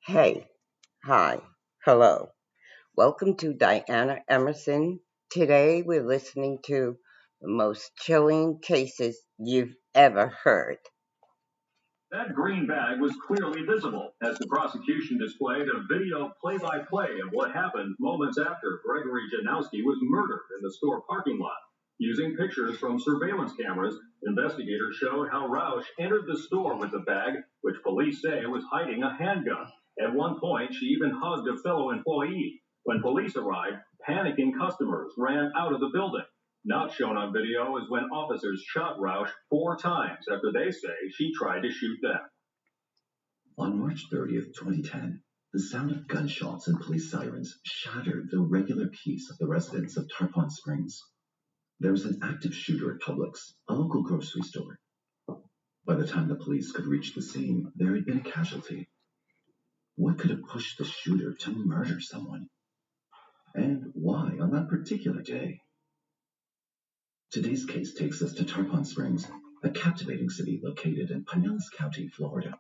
Hey, hi, hello. Welcome to Diana Emerson. Today we're listening to the most chilling cases you've ever heard. That green bag was clearly visible as the prosecution displayed a video play-by-play of what happened moments after Gregory Janowski was murdered in the store parking lot. Using pictures from surveillance cameras, investigators showed how Rausch entered the store with the bag, which police say was hiding a handgun. At one point, she even hugged a fellow employee. When police arrived, panicking customers ran out of the building. Not shown on video is when officers shot Rausch 4 times after they say she tried to shoot them. On March 30th, 2010, the sound of gunshots and police sirens shattered the regular peace of the residents of Tarpon Springs. There was an active shooter at Publix, a local grocery store. By the time the police could reach the scene, there had been a casualty. What could have pushed the shooter to murder someone? And why on that particular day? Today's case takes us to Tarpon Springs, a captivating city located in Pinellas County, Florida.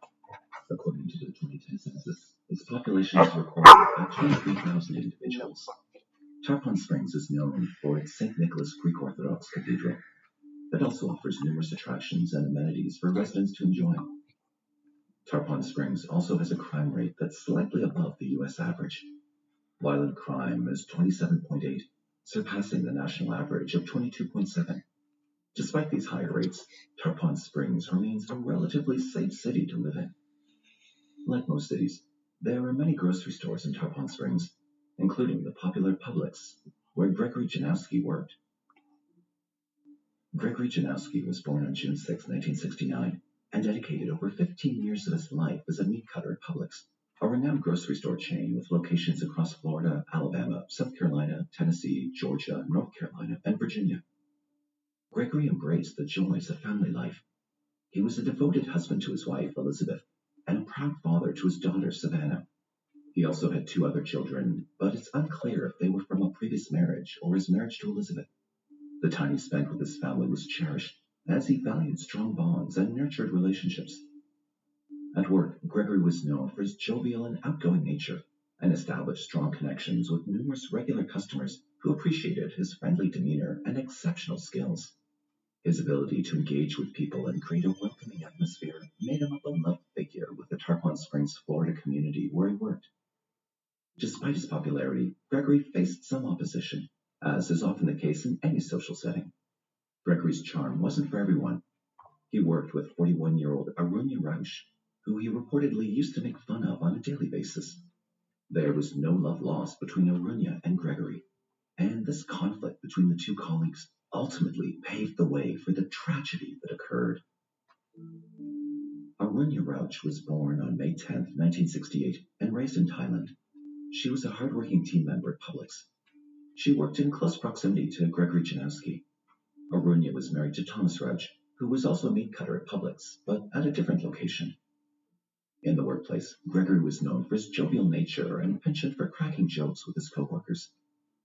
According to the 2010 census, its population is recorded at 23,000 individuals. Tarpon Springs is known for its St. Nicholas Greek Orthodox Cathedral. It also offers numerous attractions and amenities for residents to enjoy. Tarpon Springs also has a crime rate that's slightly above the U.S. average. Violent crime is 27.8, surpassing the national average of 22.7. Despite these higher rates, Tarpon Springs remains a relatively safe city to live in. Like most cities, there are many grocery stores in Tarpon Springs, including the popular Publix, where Gregory Janowski worked. Gregory Janowski was born on June 6, 1969, and dedicated over 15 years of his life as a meat cutter at Publix, a renowned grocery store chain with locations across Florida, Alabama, South Carolina, Tennessee, Georgia, North Carolina, and Virginia. Gregory embraced the joys of family life. He was a devoted husband to his wife, Elizabeth, and a proud father to his daughter, Savannah. He also had 2 other children, but it's unclear if they were from a previous marriage or his marriage to Elizabeth. The time he spent with his family was cherished, as he valued strong bonds and nurtured relationships. At work, Gregory was known for his jovial and outgoing nature, and established strong connections with numerous regular customers who appreciated his friendly demeanor and exceptional skills. His ability to engage with people and create a welcoming atmosphere made him a beloved figure with the Tarpon Springs, Florida community where he worked. Despite his popularity, Gregory faced some opposition, as is often the case in any social setting. Gregory's charm wasn't for everyone. He worked with 41-year-old Arunya Rausch, who he reportedly used to make fun of on a daily basis. There was no love lost between Arunya and Gregory, and this conflict between the 2 colleagues ultimately paved the way for the tragedy that occurred. Arunya Rauch was born on May 10, 1968, and raised in Thailand. She was a hardworking team member at Publix. She worked in close proximity to Gregory Janowski. Arunya was married to Thomas Rauch, who was also a meat cutter at Publix, but at a different location. In the workplace, Gregory was known for his jovial nature and penchant for cracking jokes with his coworkers.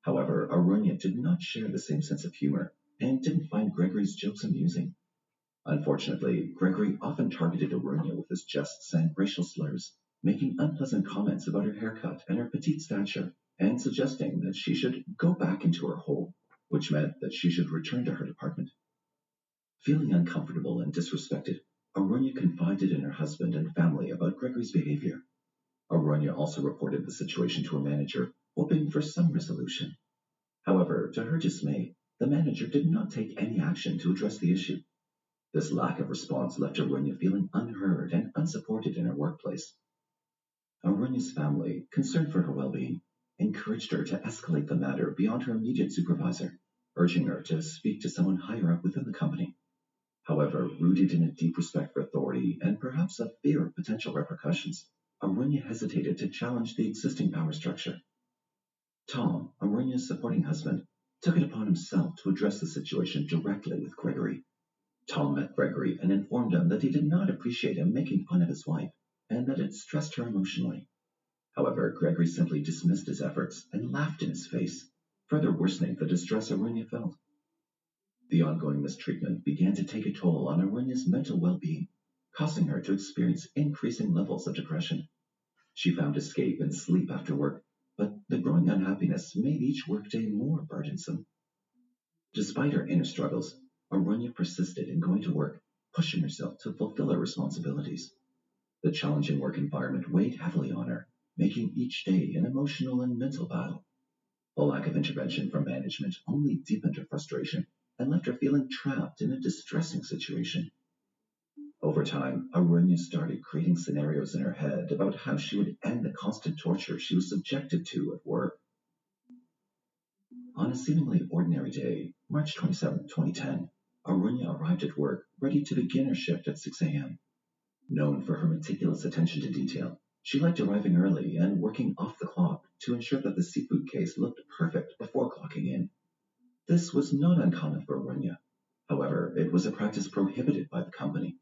However, Arunya did not share the same sense of humor and didn't find Gregory's jokes amusing. Unfortunately, Gregory often targeted Arunya with his jests and racial slurs, making unpleasant comments about her haircut and her petite stature, and suggesting that she should go back into her hole, which meant that she should return to her department. Feeling uncomfortable and disrespected, Arunya confided in her husband and family about Gregory's behavior. Arunya also reported the situation to her manager, hoping for some resolution. However, to her dismay, the manager did not take any action to address the issue. This lack of response left Arunya feeling unheard and unsupported in her workplace. Arunya's family, concerned for her well-being, encouraged her to escalate the matter beyond her immediate supervisor, urging her to speak to someone higher up within the company. However, rooted in a deep respect for authority and perhaps a fear of potential repercussions, Arunya hesitated to challenge the existing power structure. Tom, Arunya's supporting husband, took it upon himself to address the situation directly with Gregory. Tom met Gregory and informed him that he did not appreciate him making fun of his wife, and that it stressed her emotionally. However, Gregory simply dismissed his efforts and laughed in his face, further worsening the distress Arunya felt. The ongoing mistreatment began to take a toll on Arunya's mental well-being, causing her to experience increasing levels of depression. She found escape in sleep after work, but the growing unhappiness made each workday more burdensome. Despite her inner struggles, Arunya persisted in going to work, pushing herself to fulfill her responsibilities. The challenging work environment weighed heavily on her, making each day an emotional and mental battle. The lack of intervention from management only deepened her frustration and left her feeling trapped in a distressing situation. Over time, Arunya started creating scenarios in her head about how she would end the constant torture she was subjected to at work. On a seemingly ordinary day, March 27, 2010, Arunya arrived at work ready to begin her shift at 6 a.m. Known for her meticulous attention to detail, she liked arriving early and working off the clock to ensure that the seafood case looked perfect before clocking in. This was not uncommon for Arunya. However, it was a practice prohibited by the company.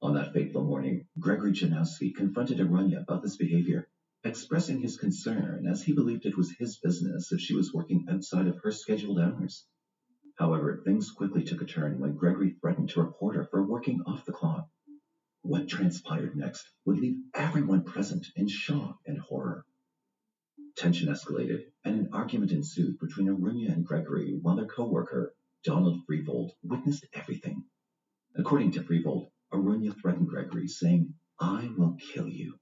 On that fateful morning, Gregory Janowski confronted Arunya about this behavior, expressing his concern as he believed it was his business if she was working outside of her scheduled hours. However, things quickly took a turn when Gregory threatened to report her for working off the clock. What transpired next would leave everyone present in shock and horror. Tension escalated, and an argument ensued between Arunya and Gregory while their co-worker, Donald Freevold, witnessed everything. According to Freevold, Arunya threatened Gregory, saying, "I will kill you."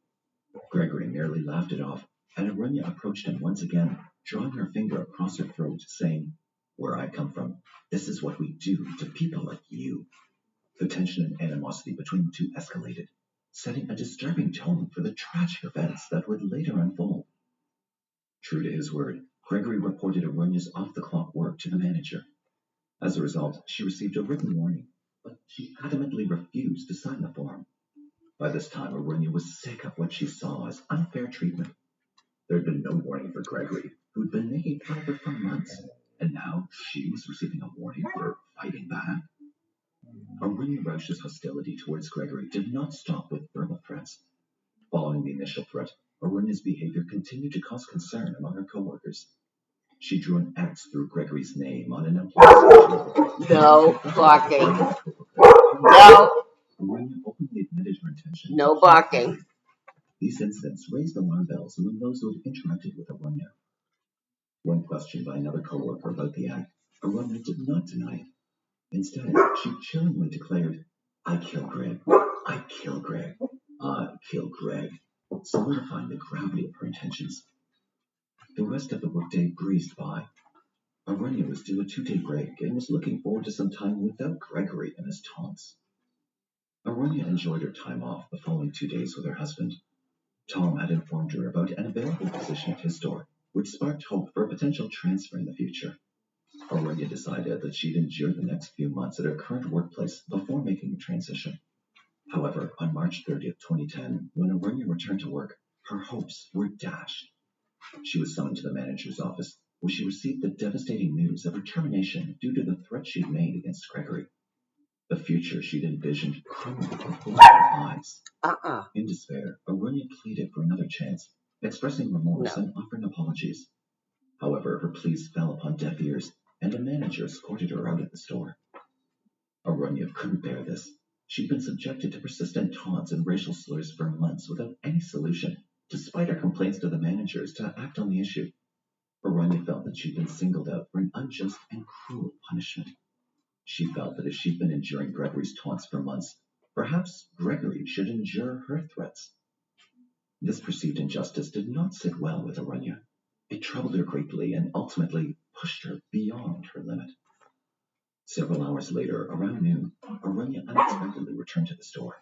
Gregory merely laughed it off, and Arunya approached him once again, drawing her finger across her throat, saying, "Where I come from, this is what we do to people like you." The tension and animosity between the two escalated, setting a disturbing tone for the tragic events that would later unfold. True to his word, Gregory reported Arunya's off-the-clock work to the manager. As a result, she received a written warning, but she adamantly refused to sign the form. By this time, Arunya was sick of what she saw as unfair treatment. There had been no warning for Gregory, who had been making fun of her for months, and now she was receiving a warning for fighting back. Arunya Rauch's hostility towards Gregory did not stop with verbal threats. Following the initial threat, Arunya's behavior continued to cause concern among her co-workers. She drew an X through Gregory's name on an employee's No barking. No. Arunya openly admitted her intention. No barking. These incidents raised alarm bells among those who had interacted with Arunya. When questioned by another co-worker about the act, Arunya did not deny it. Instead, she chillingly declared, "I kill Greg. I kill Greg. I kill Greg," solidifying the gravity of her intentions. The rest of the workday breezed by. Arunya was due a 2-day break and was looking forward to some time without Gregory and his taunts. Arunya enjoyed her time off the following 2 days with her husband. Tom had informed her about an available position at his store, which sparked hope for a potential transfer in the future. Arunya decided that she'd endure the next few months at her current workplace before making the transition. However, on March 30th, 2010, when Arunya returned to work, her hopes were dashed. She was summoned to the manager's office, where she received the devastating news of her termination due to the threat she'd made against Gregory. The future she'd envisioned crumbled before her eyes. In despair, Arunya pleaded for another chance, expressing remorse and offering apologies. However, her pleas fell upon deaf ears, and a manager escorted her out of the store. Arunya couldn't bear this. She'd been subjected to persistent taunts and racial slurs for months without any solution, despite her complaints to the managers to act on the issue. Arunya felt that she'd been singled out for an unjust and cruel punishment. She felt that if she'd been enduring Gregory's taunts for months, perhaps Gregory should endure her threats. This perceived injustice did not sit well with Arunya. It troubled her greatly and ultimately pushed her beyond her limit. Several hours later, around noon, Arunya unexpectedly returned to the store.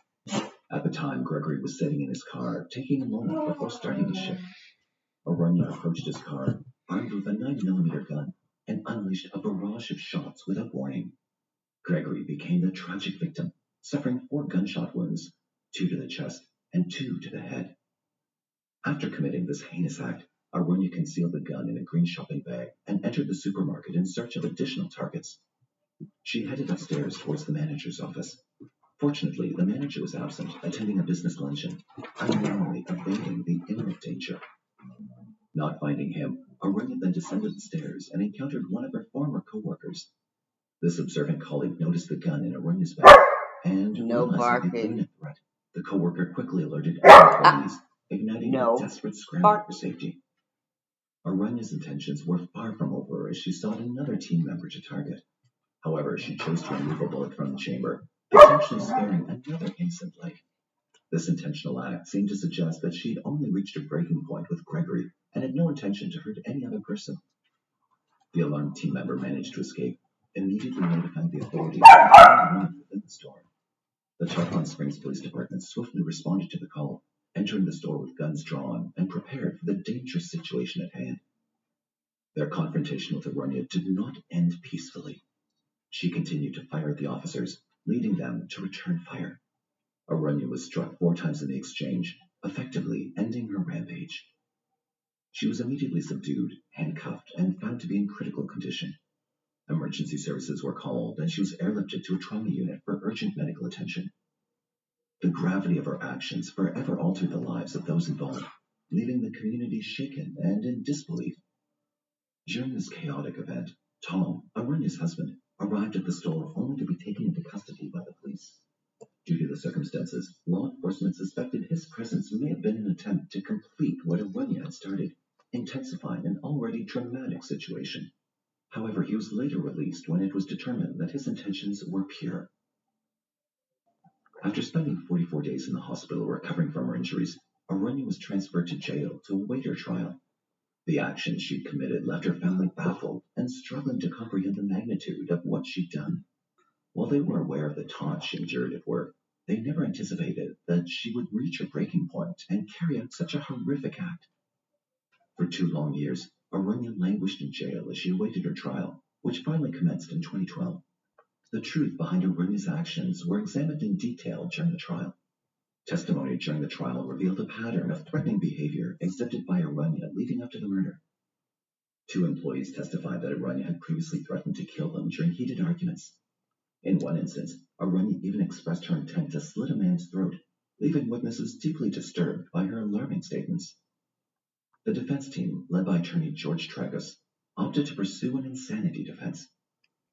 At the time, Gregory was sitting in his car, taking a moment before starting his shift. Arunya approached his car, armed with a 9mm gun, and unleashed a barrage of shots without warning. Gregory became the tragic victim, suffering 4 gunshot wounds, 2 to the chest and 2 to the head. After committing this heinous act, Arunya concealed the gun in a green shopping bag and entered the supermarket in search of additional targets. She headed upstairs towards the manager's office. Fortunately, the manager was absent, attending a business luncheon, unknowingly evading the imminent danger. Not finding him, Arunya then descended the stairs and encountered one of her former co-workers. This observant colleague noticed the gun in Arunya's bag and realizing the imminent threat, the co-worker quickly alerted other employees, igniting a No. desperate scramble Part for safety. Aranya's intentions were far from over as she sought another team member to target. However, she chose to remove a bullet from the chamber, potentially sparing another innocent life. This intentional act seemed to suggest that she'd only reached a breaking point with Gregory and had no intention to hurt any other person. The alarmed team member managed to escape, immediately notifying the authorities of the within the store. The Tarpon Springs Police Department swiftly responded to the call, entering the store with guns drawn and prepared for the dangerous situation at hand. Their confrontation with Aranya did not end peacefully. She continued to fire at the officers, leading them to return fire. Aranya was struck 4 times in the exchange, effectively ending her rampage. She was immediately subdued, handcuffed, and found to be in critical condition. Emergency services were called, and she was airlifted to a trauma unit for urgent medical attention. The gravity of her actions forever altered the lives of those involved, leaving the community shaken and in disbelief. During this chaotic event, Tom, Aranya's husband, arrived at the store only to be taken into custody by the police. Due to the circumstances, law enforcement suspected his presence may have been an attempt to complete what Aranya had started, intensifying an already traumatic situation. However, he was later released when it was determined that his intentions were pure. After spending 44 days in the hospital recovering from her injuries, Aranya was transferred to jail to await her trial. The actions she'd committed left her family baffled and struggling to comprehend the magnitude of what she'd done. While they were aware of the taunts she endured at work, they never anticipated that she would reach her breaking point and carry out such a horrific act. For 2 long years, Aranya languished in jail as she awaited her trial, which finally commenced in 2012. The truth behind Aranya's actions were examined in detail during the trial. Testimony during the trial revealed a pattern of threatening behavior exhibited by Aranya leading up to the murder. 2 employees testified that Aranya had previously threatened to kill them during heated arguments. In one instance, Aranya even expressed her intent to slit a man's throat, leaving witnesses deeply disturbed by her alarming statements. The defense team, led by attorney George Tragos, opted to pursue an insanity defense.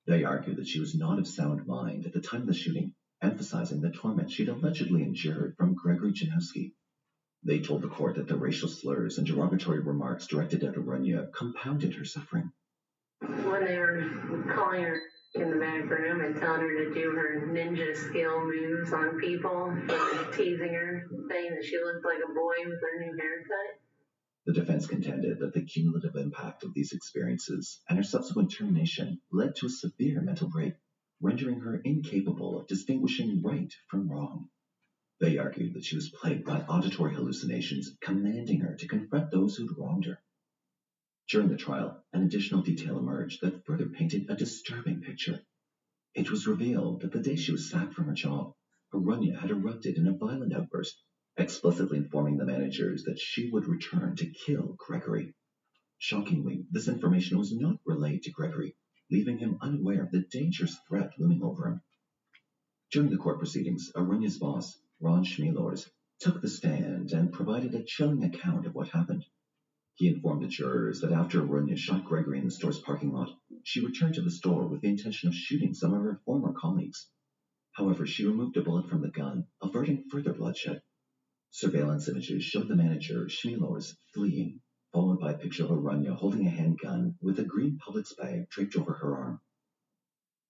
They argued that she was not of sound mind at the time of the shooting, emphasizing the torment she'd allegedly endured from Gregory Janowski. They told the court that the racial slurs and derogatory remarks directed at Aranya compounded her suffering. When they were calling her in the back room and telling her to do her ninja skill moves on people, teasing her, saying that she looked like a boy with her new haircut. The defense contended that the cumulative impact of these experiences and her subsequent termination led to a severe mental break, rendering her incapable of distinguishing right from wrong. They argued that she was plagued by auditory hallucinations, commanding her to confront those who'd wronged her. During the trial, an additional detail emerged that further painted a disturbing picture. It was revealed that the day she was sacked from her job, Aranya had erupted in a violent outburst, explicitly informing the managers that she would return to kill Gregory. Shockingly, this information was not relayed to Gregory, leaving him unaware of the dangerous threat looming over him. During the court proceedings, Aranya's boss, Ron Schmielors, took the stand and provided a chilling account of what happened. He informed the jurors that after Aranya shot Gregory in the store's parking lot, she returned to the store with the intention of shooting some of her former colleagues. However, she removed a bullet from the gun, averting further bloodshed. Surveillance images showed the manager, Schmielors, fleeing, followed by a picture of Aranya holding a handgun with a green Publix bag draped over her arm.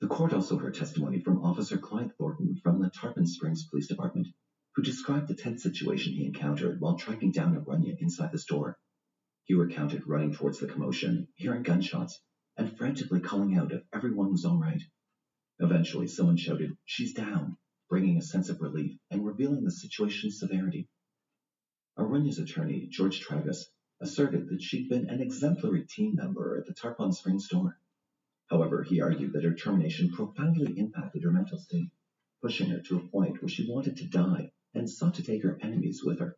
The court also heard testimony from Officer Clyde Thornton from the Tarpon Springs Police Department, who described the tense situation he encountered while tracking down Aranya inside the store. He recounted running towards the commotion, hearing gunshots, and frantically calling out if everyone was all right. Eventually, someone shouted, "She's down," bringing a sense of relief and revealing the situation's severity. Aranya's attorney, George Tragos, asserted that she'd been an exemplary team member at the Tarpon Springs store. However, he argued that her termination profoundly impacted her mental state, pushing her to a point where she wanted to die and sought to take her enemies with her.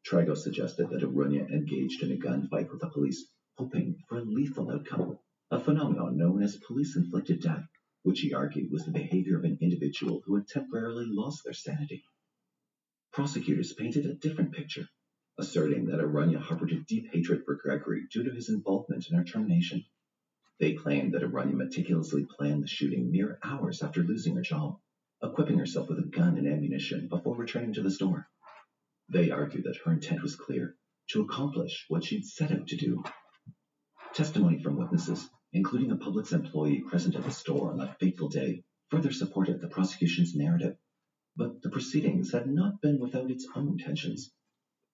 Tragos suggested that Aranya engaged in a gunfight with the police, hoping for a lethal outcome, a phenomenon known as police-inflicted death, which he argued was the behavior of an individual who had temporarily lost their sanity. Prosecutors painted a different picture, asserting that Aranya harbored a deep hatred for Gregory due to his involvement in her termination. They claimed that Aranya meticulously planned the shooting mere hours after losing her job, equipping herself with a gun and ammunition before returning to the store. They argued that her intent was clear, to accomplish what she'd set out to do. Testimony from witnesses, including a Publix employee present at the store on that fateful day, further supported the prosecution's narrative. But the proceedings had not been without its own tensions.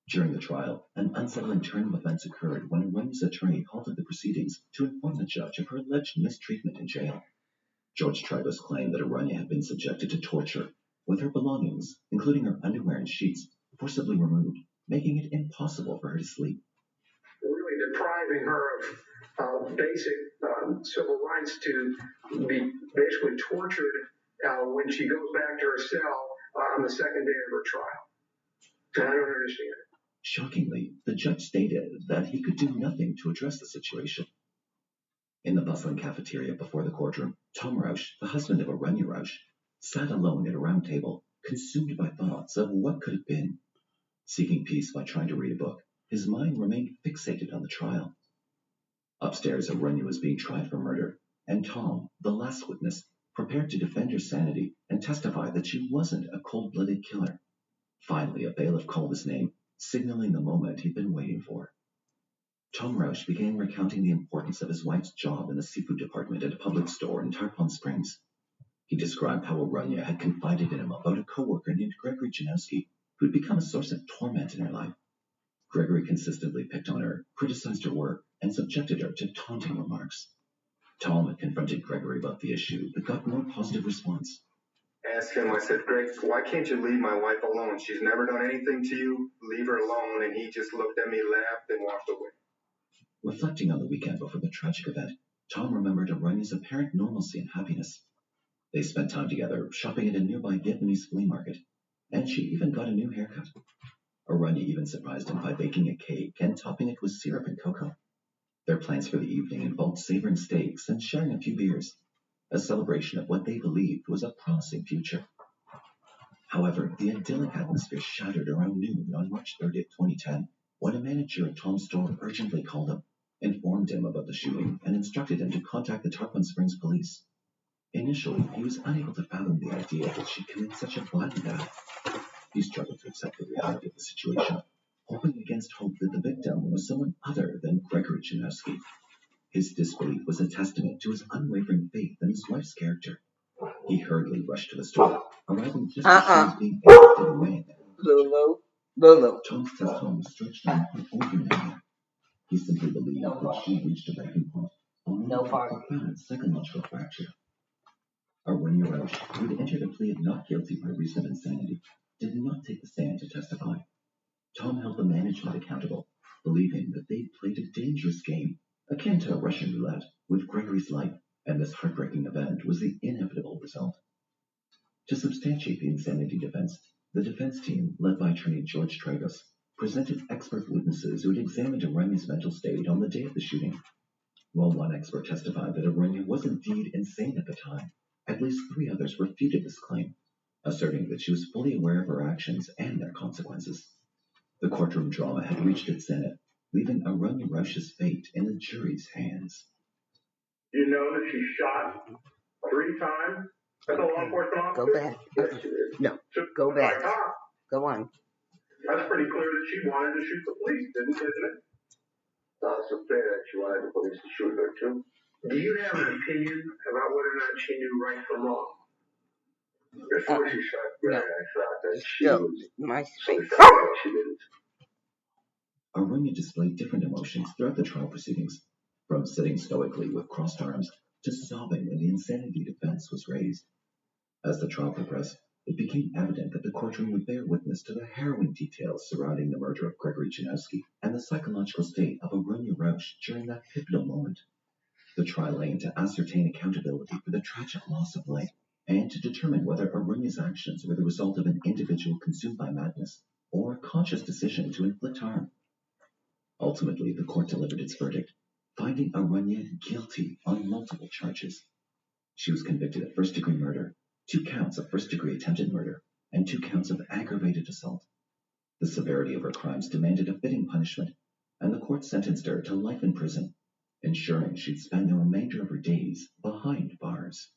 During the trial, an unsettling turn of events occurred when Arunya's attorney halted the proceedings to inform the judge of her alleged mistreatment in jail. George Tribus claimed that Arunya had been subjected to torture, with her belongings, including her underwear and sheets, forcibly removed, making it impossible for her to sleep. Really depriving her of basic civil rights to be basically tortured when she goes back to her cell on the second day of her trial. And I don't understand it. Shockingly, the judge stated that he could do nothing to address the situation. In the bustling cafeteria before the courtroom, Tom Rausch, the husband of Arunya Rausch, sat alone at a round table, consumed by thoughts of what could have been. Seeking peace by trying to read a book, his mind remained fixated on the trial. Upstairs, Arunya was being tried for murder, and Tom, the last witness, prepared to defend her sanity and testify that she wasn't a cold-blooded killer. Finally, a bailiff called his name, signaling the moment he'd been waiting for. Tom Rausch began recounting the importance of his wife's job in the seafood department at a Publix store in Tarpon Springs. He described how Arunya had confided in him about a coworker named Gregory Janowski, who'd become a source of torment in her life. Gregory consistently picked on her, criticized her work, and subjected her to taunting remarks. Tom had confronted Gregory about the issue, but got no positive response. I asked him, I said, Greg, why can't you leave my wife alone? She's never done anything to you. Leave her alone. And he just looked at me, laughed, and walked away. Reflecting on the weekend before the tragic event, Tom remembered Arunya's apparent normalcy and happiness. They spent time together shopping at a nearby Vietnamese flea market, and she even got a new haircut. Arunya even surprised him by baking a cake and topping it with syrup and cocoa. Their plans for the evening involved savoring steaks and sharing a few beers, a celebration of what they believed was a promising future. However, the idyllic atmosphere shattered around noon on March 30th, 2010, when a manager at Tom's store urgently called him, informed him about the shooting, and instructed him to contact the Tarpon Springs police. Initially, he was unable to fathom the idea that she'd commit such a violent act. He struggled to accept the reality of the situation, hoping against hope that the victim was someone other than Gregory Janowski. His disbelief was a testament to his unwavering faith in his wife's character. He hurriedly rushed to the store, arriving just as she was being escorted away. Lulu. Tom's testimony stretched on for over an hour. He simply believed that she reached a breaking point, a profound psychological fracture. Arunya Rausch, who had entered a plea of not guilty by reason of insanity, did not take the stand to testify. Tom held the management accountable, believing that they'd played a dangerous game, akin to Russian roulette, with Gregory's life, and this heartbreaking event was the inevitable result. To substantiate the insanity defense, the defense team, led by attorney George Tribus, presented expert witnesses who had examined Arunya's mental state on the day of the shooting. While one expert testified that Arunya was indeed insane at the time, at least 3 others refuted this claim, asserting that she was fully aware of her actions and their consequences. The courtroom drama had reached its zenith, leaving Arunya Rausch's fate in the jury's hands. You know that she shot 3 times at the law enforcement officer? Go back. Yes, she did. No, go back. Go on. That's pretty clear that she wanted to shoot the police, isn't it? It's fair that she wanted the police to shoot her, too. Do you have an opinion about whether or not she knew right from wrong? Before she shot Greg, I thought that she was... My space. She didn't. Arunya displayed different emotions throughout the trial proceedings, from sitting stoically with crossed arms to sobbing when the insanity defense was raised. As the trial progressed, it became evident that the courtroom would bear witness to the harrowing details surrounding the murder of Gregory Janowski and the psychological state of Arunya Rausch during that pivotal moment. The trial aimed to ascertain accountability for the tragic loss of life and to determine whether Arunya's actions were the result of an individual consumed by madness or a conscious decision to inflict harm. Ultimately, the court delivered its verdict, finding Arunya guilty on multiple charges. She was convicted of first-degree murder, 2 counts of first-degree attempted murder, and 2 counts of aggravated assault. The severity of her crimes demanded a fitting punishment, and the court sentenced her to life in prison, ensuring she'd spend the remainder of her days behind bars.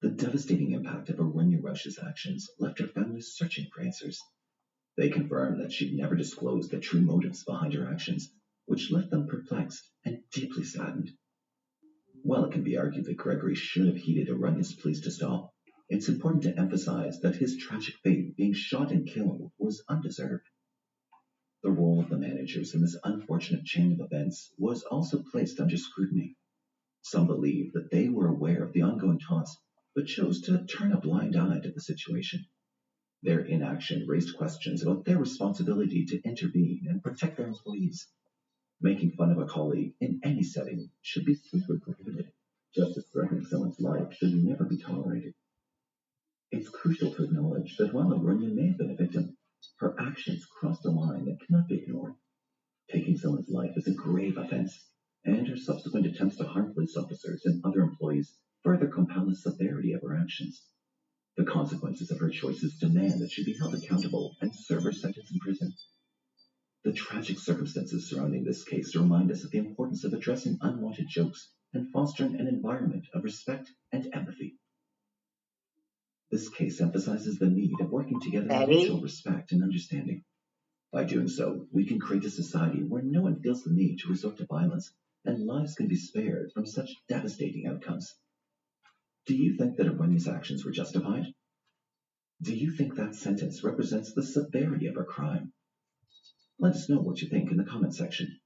The devastating impact of Arunya Rausch's actions left her family searching for answers. They confirmed that she'd never disclosed the true motives behind her actions, which left them perplexed and deeply saddened. While it can be argued that Gregory should have heeded Arunya's pleas to stop, it's important to emphasize that his tragic fate, being shot and killed, was undeserved. The role of the managers in this unfortunate chain of events was also placed under scrutiny. Some believe that they were aware of the ongoing taunts, but chose to turn a blind eye to the situation. Their inaction raised questions about their responsibility to intervene and protect their employees. Making fun of a colleague in any setting should be strictly prohibited. Just as threatening someone's life should never be tolerated. It's crucial to acknowledge that while Arunya may have been a victim, her actions crossed a line that cannot be ignored. Taking someone's life is a grave offense, and her subsequent attempts to harm police officers and other employees further compound the severity of her actions. The consequences of her choices demand that she be held accountable and serve her sentence in prison. The tragic circumstances surrounding this case remind us of the importance of addressing unwanted jokes and fostering an environment of respect and empathy. This case emphasizes the need of working together in mutual respect and understanding. By doing so, we can create a society where no one feels the need to resort to violence and lives can be spared from such devastating outcomes. Do you think that Arunya's actions were justified? Do you think that sentence represents the severity of her crime? Let us know what you think in the comment section.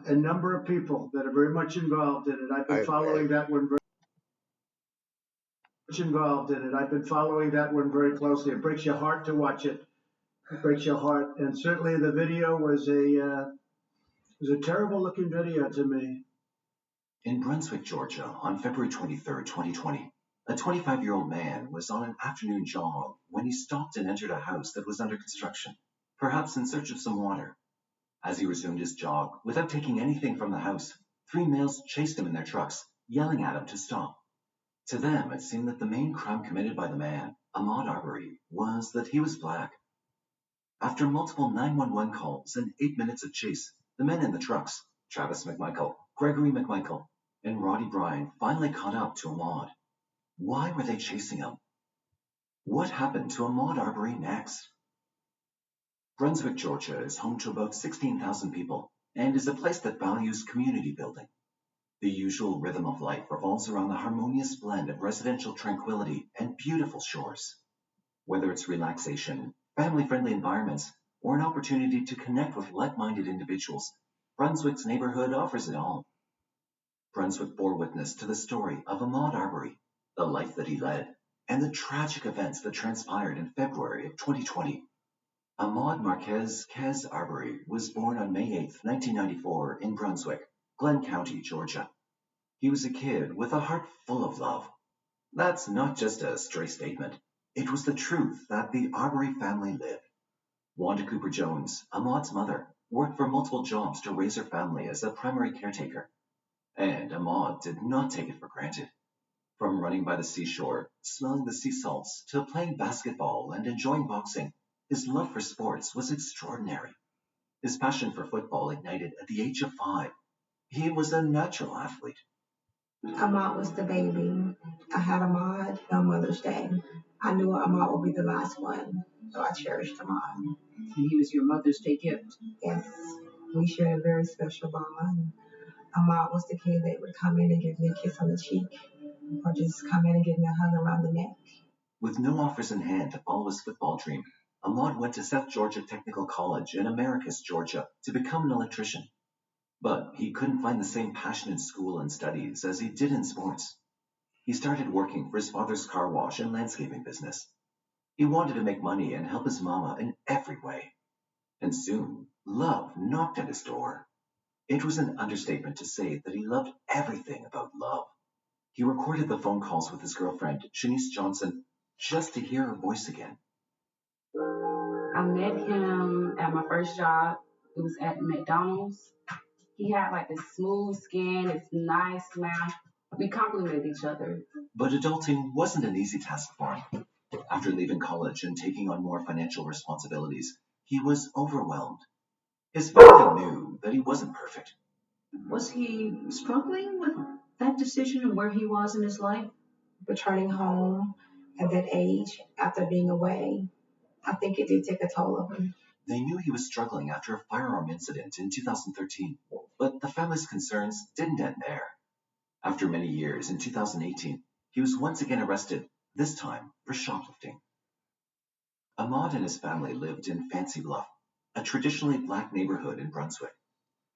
A number of people that are very much involved in it. I've been following that one very closely. It breaks your heart to watch it. It breaks your heart. And certainly the video was a terrible looking video to me. In Brunswick, Georgia, on February 23, 2020, a 25-year-old man was on an afternoon jog when he stopped and entered a house that was under construction, perhaps in search of some water. As he resumed his jog, without taking anything from the house, 3 males chased him in their trucks, yelling at him to stop. To them, it seemed that the main crime committed by the man, Ahmaud Arbery, was that he was black. After multiple 911 calls and 8 minutes of chase, the men in the trucks, Travis McMichael, Gregory McMichael, and Roddy Bryan, finally caught up to Ahmaud. Why were they chasing him? What happened to Ahmaud Arbery next? Brunswick, Georgia is home to about 16,000 people and is a place that values community building. The usual rhythm of life revolves around the harmonious blend of residential tranquility and beautiful shores. Whether it's relaxation, family-friendly environments, or an opportunity to connect with like-minded individuals, Brunswick's neighborhood offers it all. Brunswick bore witness to the story of Ahmaud Arbery, the life that he led, and the tragic events that transpired in February of 2020. Ahmaud Marquez Kez Arbery was born on May 8, 1994 in Brunswick, Glenn County, Georgia. He was a kid with a heart full of love. That's not just a stray statement. It was the truth that the Arbery family lived. Wanda Cooper Jones, Ahmaud's mother, worked for multiple jobs to raise her family as a primary caretaker. And Ahmaud did not take it for granted. From running by the seashore, smelling the sea salts, to playing basketball and enjoying boxing, his love for sports was extraordinary. His passion for football ignited at the age of 5. He was a natural athlete. Ahmaud was the baby. I had Ahmaud on Mother's Day. I knew Ahmaud would be the last one, so I cherished Ahmaud. And he was your Mother's Day gift? Yes. We shared a very special bond. Ahmaud was the kid that would come in and give me a kiss on the cheek, or just come in and give me a hug around the neck. With no offers in hand to follow his football dream, Ahmaud went to South Georgia Technical College in Americus, Georgia, to become an electrician. But he couldn't find the same passion in school and studies as he did in sports. He started working for his father's car wash and landscaping business. He wanted to make money and help his mama in every way. And soon, love knocked at his door. It was an understatement to say that he loved everything about love. He recorded the phone calls with his girlfriend, Shanice Johnson, just to hear her voice again. I met him at my first job. It was at McDonald's. He had like this smooth skin, this nice smile. We complimented each other. But adulting wasn't an easy task for him. After leaving college and taking on more financial responsibilities, he was overwhelmed. His family knew that he wasn't perfect. Was he struggling with that decision and where he was in his life? returning home at that age after being away, I think it did take a toll of him. They knew he was struggling after a firearm incident in 2013, but the family's concerns didn't end there. After many years, in 2018, he was once again arrested, this time for shoplifting. Ahmaud and his family lived in Fancy Bluff, a traditionally black neighborhood in Brunswick.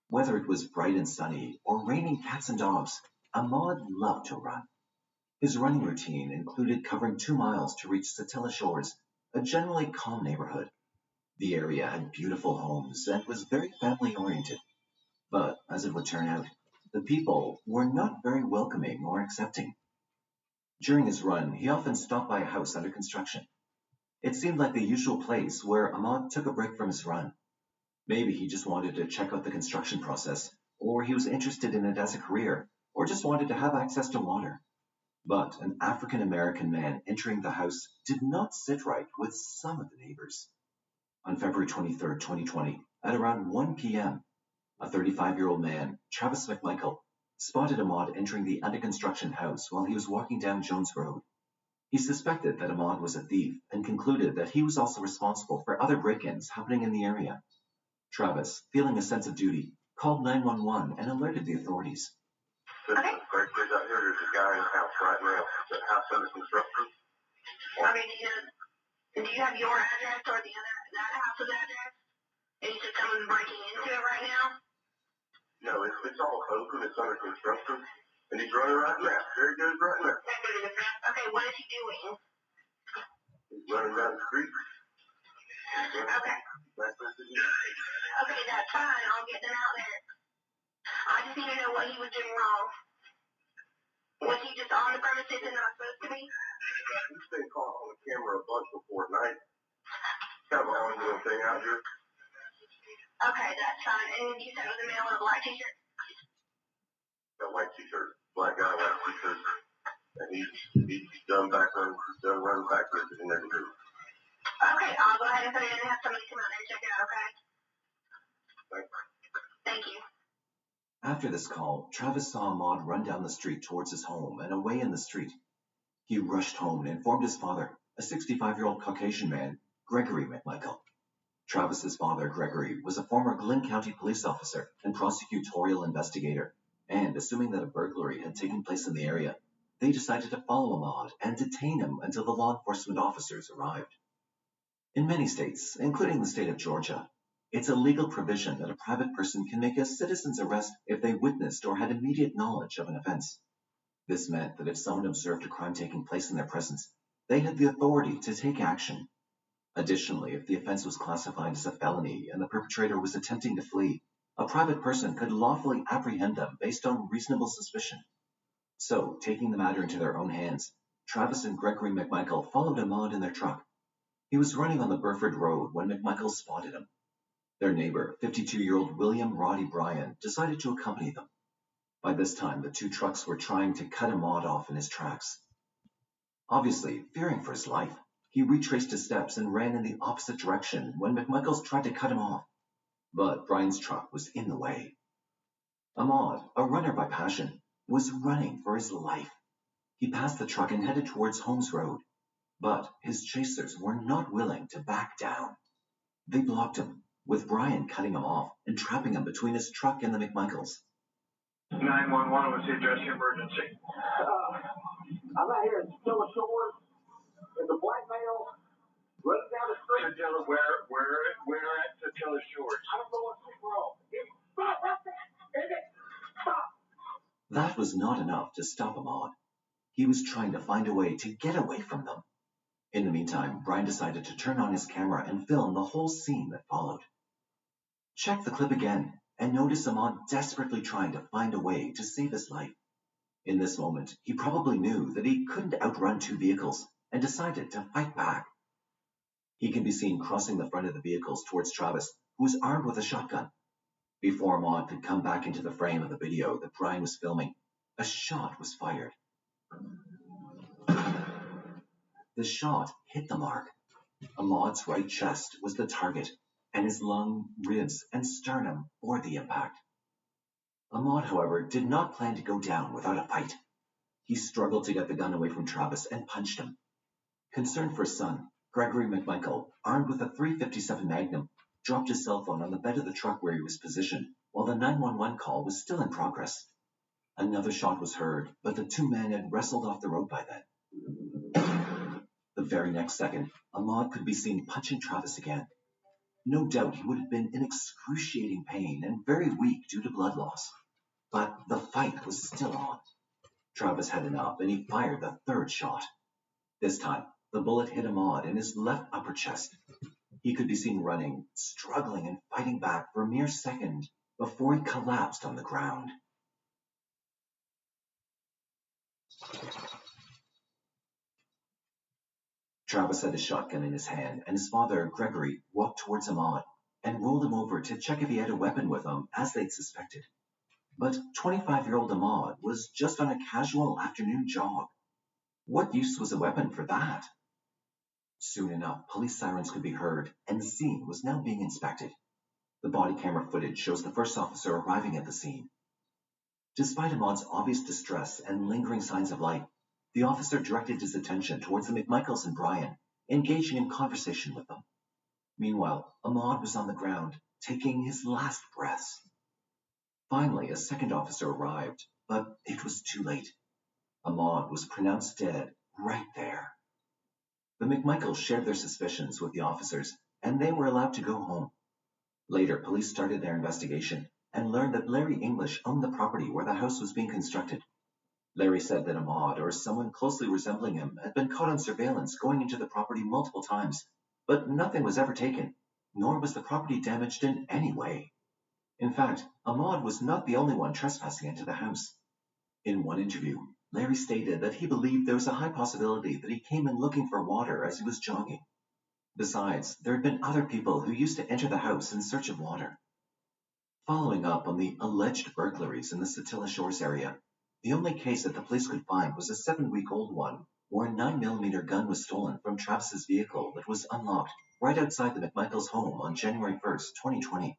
Whether it was bright and sunny or raining cats and dogs, Ahmaud loved to run. His running routine included covering 2 miles to reach Satilla Shores, a generally calm neighborhood. The area had beautiful homes and was very family-oriented. But, as it would turn out, the people were not very welcoming or accepting. During his run, he often stopped by a house under construction. It seemed like the usual place where Ahmaud took a break from his run. Maybe he just wanted to check out the construction process, or he was interested in it as a career, or just wanted to have access to water. But an African-American man entering the house did not sit right with some of the neighbors. On February 23, 2020, at around 1 p.m., a 35-year-old man, Travis McMichael, spotted Ahmaud entering the under-construction house while he was walking down Jones Road. He suspected that Ahmaud was a thief and concluded that he was also responsible for other break-ins happening in the area. Travis, feeling a sense of duty, called 911 and alerted the authorities. Okay. Great place out here. There's a guy in the house right now. The house under construction. Okay, do you have your address or that house's address? And you said someone's breaking into it right now? No, it's all open. It's under construction. And he's running right now. There he goes right now. Okay, what is he doing? He's running down the street. Okay. Okay, that's fine. I'll get them out there. I just need to know what he was doing wrong. Was he just on the premises and not supposed to be? He's been caught on the camera a bunch before at night. Kind of an ongoing thing out here. Okay, that's fine. And you said it was a male in a black t-shirt? A white t-shirt. Black guy, white t-shirt. And he's done running backwards in every room. Okay, I'll go ahead and put it in and have somebody come out there and check it out, okay? Thank you. After this call, Travis saw Ahmaud run down the street towards his home and away in the street. He rushed home and informed his father, a 65-year-old Caucasian man, Gregory McMichael. Travis's father, Gregory, was a former Glynn County police officer and prosecutorial investigator, and assuming that a burglary had taken place in the area, they decided to follow Ahmaud and detain him until the law enforcement officers arrived. In many states, including the state of Georgia, it's a legal provision that a private person can make a citizen's arrest if they witnessed or had immediate knowledge of an offense. This meant that if someone observed a crime taking place in their presence, they had the authority to take action. Additionally, if the offense was classified as a felony and the perpetrator was attempting to flee, a private person could lawfully apprehend them based on reasonable suspicion. So, taking the matter into their own hands, Travis and Gregory McMichael followed Ahmaud in their truck. He was running on the Burford Road when McMichael spotted him. Their neighbor, 52-year-old William Roddy Bryan, decided to accompany them. By this time, the two trucks were trying to cut Ahmaud off in his tracks. Obviously, fearing for his life, he retraced his steps and ran in the opposite direction when McMichaels tried to cut him off. But Bryan's truck was in the way. Ahmaud, a runner by passion, was running for his life. He passed the truck and headed towards Holmes Road. But his chasers were not willing to back down. They blocked him, with Bryan cutting him off and trapping him between his truck and the McMichaels. 911, what's the address of emergency? I'm out here in Satilla Shores. There's a black male running down the street. Satilla, where at Satilla Shores? I don't know what's wrong. Stop right there. Stop. That was not enough to stop Ahmaud. He was trying to find a way to get away from them. In the meantime, Bryan decided to turn on his camera and film the whole scene that followed. Check the clip again and notice Ahmaud desperately trying to find a way to save his life. In this moment, he probably knew that he couldn't outrun two vehicles and decided to fight back. He can be seen crossing the front of the vehicles towards Travis, who was armed with a shotgun. Before Ahmaud could come back into the frame of the video that Bryan was filming, a shot was fired. The shot hit the mark. Ahmaud's right chest was the target, and his lung, ribs, and sternum bore the impact. Ahmaud, however, did not plan to go down without a fight. He struggled to get the gun away from Travis and punched him. Concerned for his son, Gregory McMichael, armed with a .357 Magnum, dropped his cell phone on the bed of the truck where he was positioned while the 911 call was still in progress. Another shot was heard, but the two men had wrestled off the road by then. The very next second, Ahmaud could be seen punching Travis again. No doubt he would have been in excruciating pain and very weak due to blood loss. But the fight was still on. Travis had enough and he fired the third shot. This time, the bullet hit Ahmaud in his left upper chest. He could be seen running, struggling and fighting back for a mere second before he collapsed on the ground. Travis had a shotgun in his hand, and his father, Gregory, walked towards Ahmaud and rolled him over to check if he had a weapon with him, as they'd suspected. But 25-year-old Ahmaud was just on a casual afternoon jog. What use was a weapon for that? Soon enough, police sirens could be heard, and the scene was now being inspected. The body camera footage shows the first officer arriving at the scene. Despite Ahmaud's obvious distress and lingering signs of life, the officer directed his attention towards the McMichaels and Brian, engaging in conversation with them. Meanwhile, Ahmaud was on the ground, taking his last breaths. Finally, a second officer arrived, but it was too late. Ahmaud was pronounced dead right there. The McMichaels shared their suspicions with the officers, and they were allowed to go home. Later, police started their investigation and learned that Larry English owned the property where the house was being constructed. Larry said that Ahmaud, or someone closely resembling him, had been caught on surveillance going into the property multiple times, but nothing was ever taken, nor was the property damaged in any way. In fact, Ahmaud was not the only one trespassing into the house. In one interview, Larry stated that he believed there was a high possibility that he came in looking for water as he was jogging. Besides, there had been other people who used to enter the house in search of water. Following up on the alleged burglaries in the Satilla Shores area, the only case that the police could find was a 7-week-old one where a 9mm gun was stolen from Travis's vehicle that was unlocked right outside the McMichaels' home on January 1st, 2020.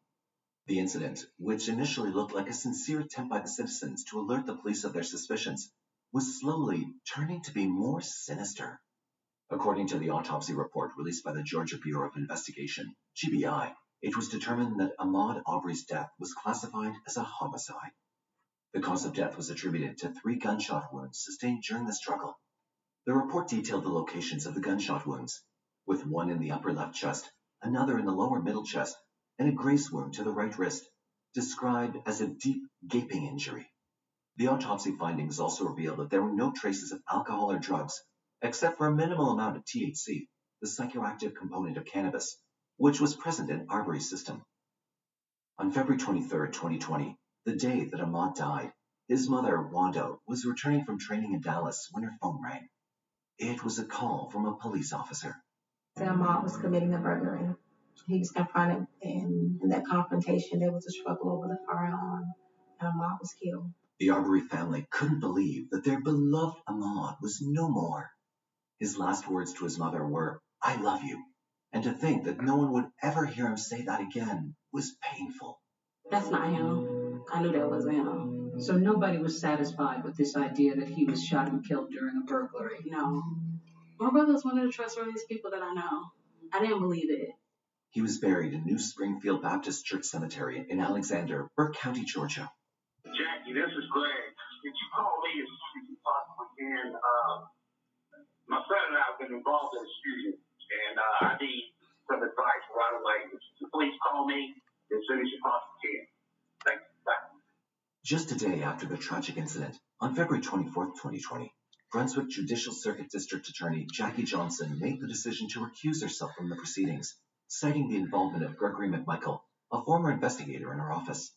The incident, which initially looked like a sincere attempt by the citizens to alert the police of their suspicions, was slowly turning to be more sinister. According to the autopsy report released by the Georgia Bureau of Investigation, GBI, it was determined that Ahmaud Aubrey's death was classified as a homicide. The cause of death was attributed to 3 gunshot wounds sustained during the struggle. The report detailed the locations of the gunshot wounds, with one in the upper left chest, another in the lower middle chest, and a graze wound to the right wrist, described as a deep gaping injury. The autopsy findings also revealed that there were no traces of alcohol or drugs, except for a minimal amount of THC, the psychoactive component of cannabis, which was present in Aubrey's system. On February 23, 2020, the day that Ahmaud died, his mother, Wanda, was returning from training in Dallas when her phone rang. It was a call from a police officer. Ahmaud was committing a burglary. He was confronted, and in that confrontation, there was a struggle over the firearm, and Ahmaud was killed. The Aubrey family couldn't believe that their beloved Ahmaud was no more. His last words to his mother were, "I love you," and to think that no one would ever hear him say that again was painful. That's not him. I knew that wasn't him. So nobody was satisfied with this idea that he was shot and killed during a burglary? No. My brother's one of the trustworthiest people that I know. I didn't believe it. He was buried in New Springfield Baptist Church Cemetery in Alexander, Burke County, Georgia. Jackie, this is Greg. Could you call me as soon as you possibly can? My son and I have been involved in a shooting, and I need some advice right away. So please call me as soon as you possibly can. Thanks. Bye. Just a day after the tragic incident, on February 24, 2020, Brunswick Judicial Circuit District Attorney Jackie Johnson made the decision to recuse herself from the proceedings, citing the involvement of Gregory McMichael, a former investigator in her office.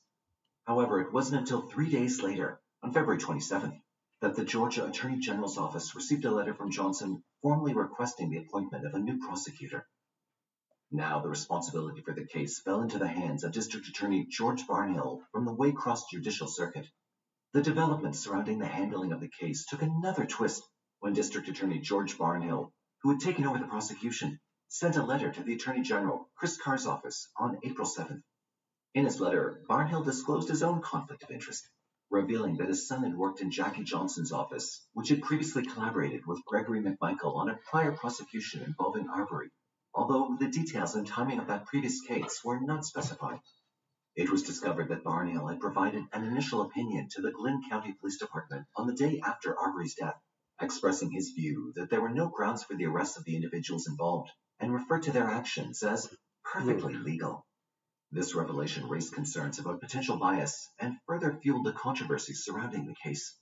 However, it wasn't until 3 days later, on February 27th, that the Georgia Attorney General's office received a letter from Johnson formally requesting the appointment of a new prosecutor. Now the responsibility for the case fell into the hands of District Attorney George Barnhill from the Waycross Judicial Circuit. The developments surrounding the handling of the case took another twist when District Attorney George Barnhill, who had taken over the prosecution, sent a letter to the Attorney General, Chris Carr's office, on April 7th. In his letter, Barnhill disclosed his own conflict of interest. revealing that his son had worked in Jackie Johnson's office, which had previously collaborated with Gregory McMichael on a prior prosecution involving Arbery, although the details and timing of that previous case were not specified. It was discovered that Barnhill had provided an initial opinion to the Glynn County Police Department on the day after Arbery's death, expressing his view that there were no grounds for the arrest of the individuals involved and referred to their actions as perfectly legal. This revelation raised concerns about potential bias and further fueled the controversy surrounding the case.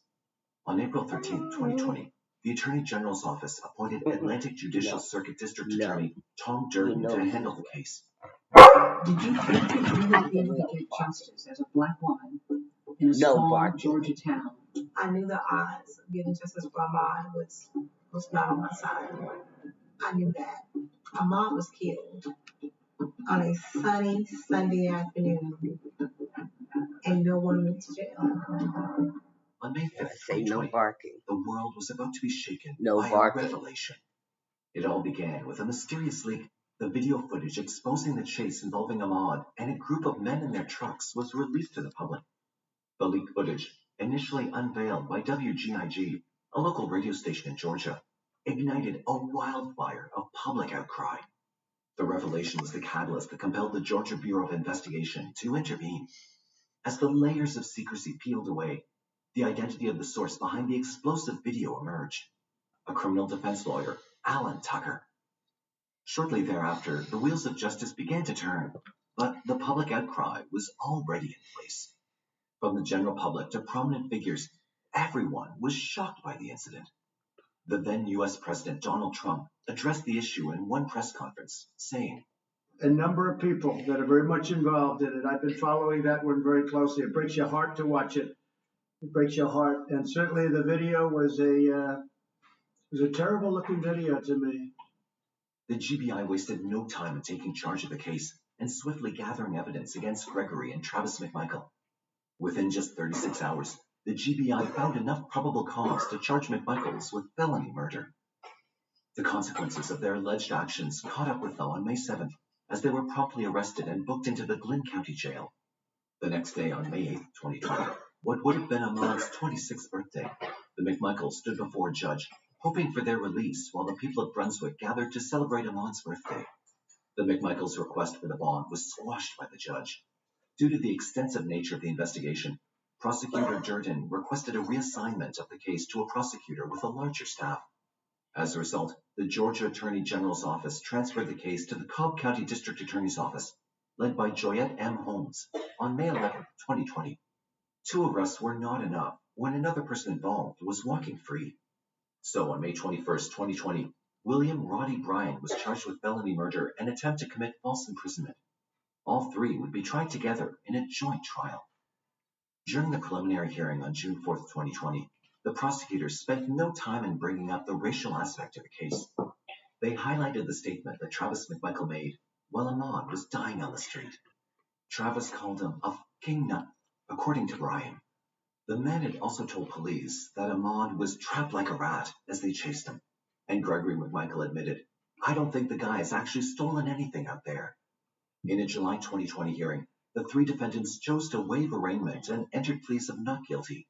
On April 13, 2020, the Attorney General's Office appointed Atlantic Judicial Circuit District Attorney Tom Durden to handle the case. Did you think you'd really be able to get justice as a black woman in a small Georgia town? I knew the odds of getting justice for Ahmaud was not on my side. I knew that. Ahmaud was killed on a sunny Sunday afternoon, and no one went to jail. On May 5th, No 2020, barking. the world was about to be shaken No by barking. a revelation. It all began with a mysterious leak. The video footage exposing the chase involving Ahmaud and a group of men in their trucks was released to the public. The leaked footage, initially unveiled by WGIG, a local radio station in Georgia, ignited a wildfire of public outcry. The revelation was the catalyst that compelled the Georgia Bureau of Investigation to intervene. As the layers of secrecy peeled away, the identity of the source behind the explosive video emerged: a criminal defense lawyer, Alan Tucker. Shortly thereafter, the wheels of justice began to turn, but the public outcry was already in place. From the general public to prominent figures, everyone was shocked by the incident. The then U.S. President Donald Trump addressed the issue in one press conference, saying, A number of people that are very much involved in it. I've been following that one very closely. It breaks your heart to watch it. It breaks your heart. And certainly the video was a terrible looking video to me. The GBI wasted no time in taking charge of the case and swiftly gathering evidence against Gregory and Travis McMichael. Within just 36 hours, the GBI found enough probable cause to charge McMichaels with felony murder. The consequences of their alleged actions caught up with them on May 7th, as they were promptly arrested and booked into the Glynn County Jail. The next day, on May 8th, 2020, what would have been Ahmaud's 26th birthday, the McMichaels stood before a judge, hoping for their release while the people of Brunswick gathered to celebrate Ahmaud's birthday. The McMichaels' request for the bond was squashed by the judge. Due to the extensive nature of the investigation, Prosecutor Durden requested a reassignment of the case to a prosecutor with a larger staff. As a result, the Georgia Attorney General's Office transferred the case to the Cobb County District Attorney's Office, led by Joyette M. Holmes, on May 11, 2020. 2 arrests were not enough when another person involved was walking free. So on May 21, 2020, William Roddy Bryan was charged with felony murder and attempt to commit false imprisonment. All 3 would be tried together in a joint trial. During the preliminary hearing on June 4, 2020, the prosecutors spent no time in bringing up the racial aspect of the case. They highlighted the statement that Travis McMichael made while Ahmaud was dying on the street. Travis called him a fucking nut, according to Bryan. The men had also told police that Ahmaud was trapped like a rat as they chased him, and Gregory McMichael admitted, "I don't think the guy has actually stolen anything out there." In a July 2020 hearing, the 3 defendants chose to waive arraignment and entered pleas of not guilty.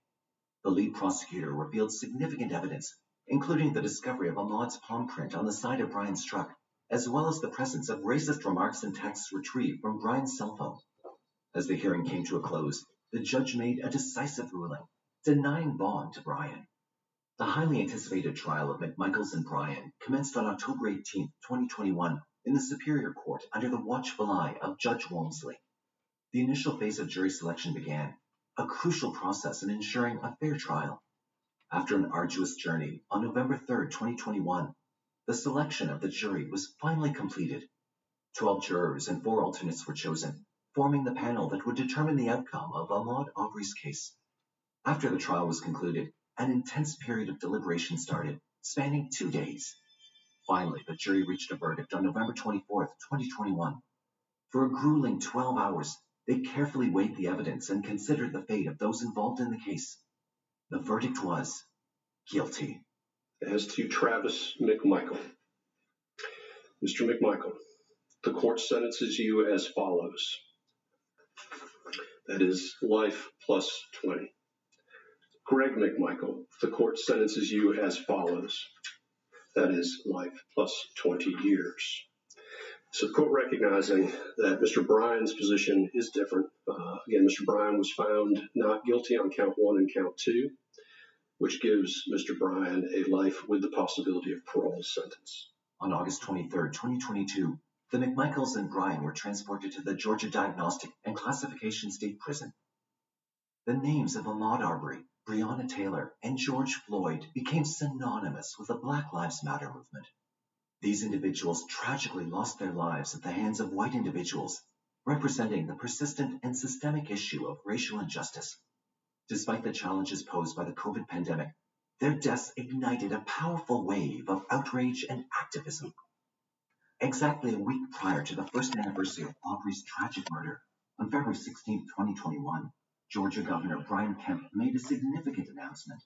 The lead prosecutor revealed significant evidence, including the discovery of Ahmaud's palm print on the side of Bryan's truck, as well as the presence of racist remarks and texts retrieved from Bryan's cell phone. As the hearing came to a close, the judge made a decisive ruling, denying bond to Bryan. The highly anticipated trial of McMichaels and Bryan commenced on October 18, 2021, in the Superior Court under the watchful eye of Judge Walmsley. The initial phase of jury selection began, a crucial process in ensuring a fair trial. After an arduous journey, on November 3, 2021, the selection of the jury was finally completed. 12 jurors and 4 alternates were chosen, forming the panel that would determine the outcome of Ahmaud Arbery's case. After the trial was concluded, an intense period of deliberation started, spanning 2 days. Finally, the jury reached a verdict on November 24, 2021. For a grueling 12 hours, they carefully weighed the evidence and considered the fate of those involved in the case. The verdict was guilty. As to Travis McMichael. Mr. McMichael, the court sentences you as follows. That is life plus 20. Greg McMichael, the court sentences you as follows. That is life plus 20 years. So the court recognizing that Mr. Bryan's position is different. Again, Mr. Bryan was found not guilty on count 1 and count 2, which gives Mr. Bryan a life with the possibility of parole sentence. On August 23, 2022, the McMichaels and Bryan were transported to the Georgia Diagnostic and Classification State Prison. The names of Ahmaud Arbery, Breonna Taylor, and George Floyd became synonymous with the Black Lives Matter movement. These individuals tragically lost their lives at the hands of white individuals, representing the persistent and systemic issue of racial injustice. Despite the challenges posed by the COVID pandemic, their deaths ignited a powerful wave of outrage and activism. Exactly a week prior to the first anniversary of Arbery's tragic murder, on February 16, 2021, Georgia Governor Brian Kemp made a significant announcement.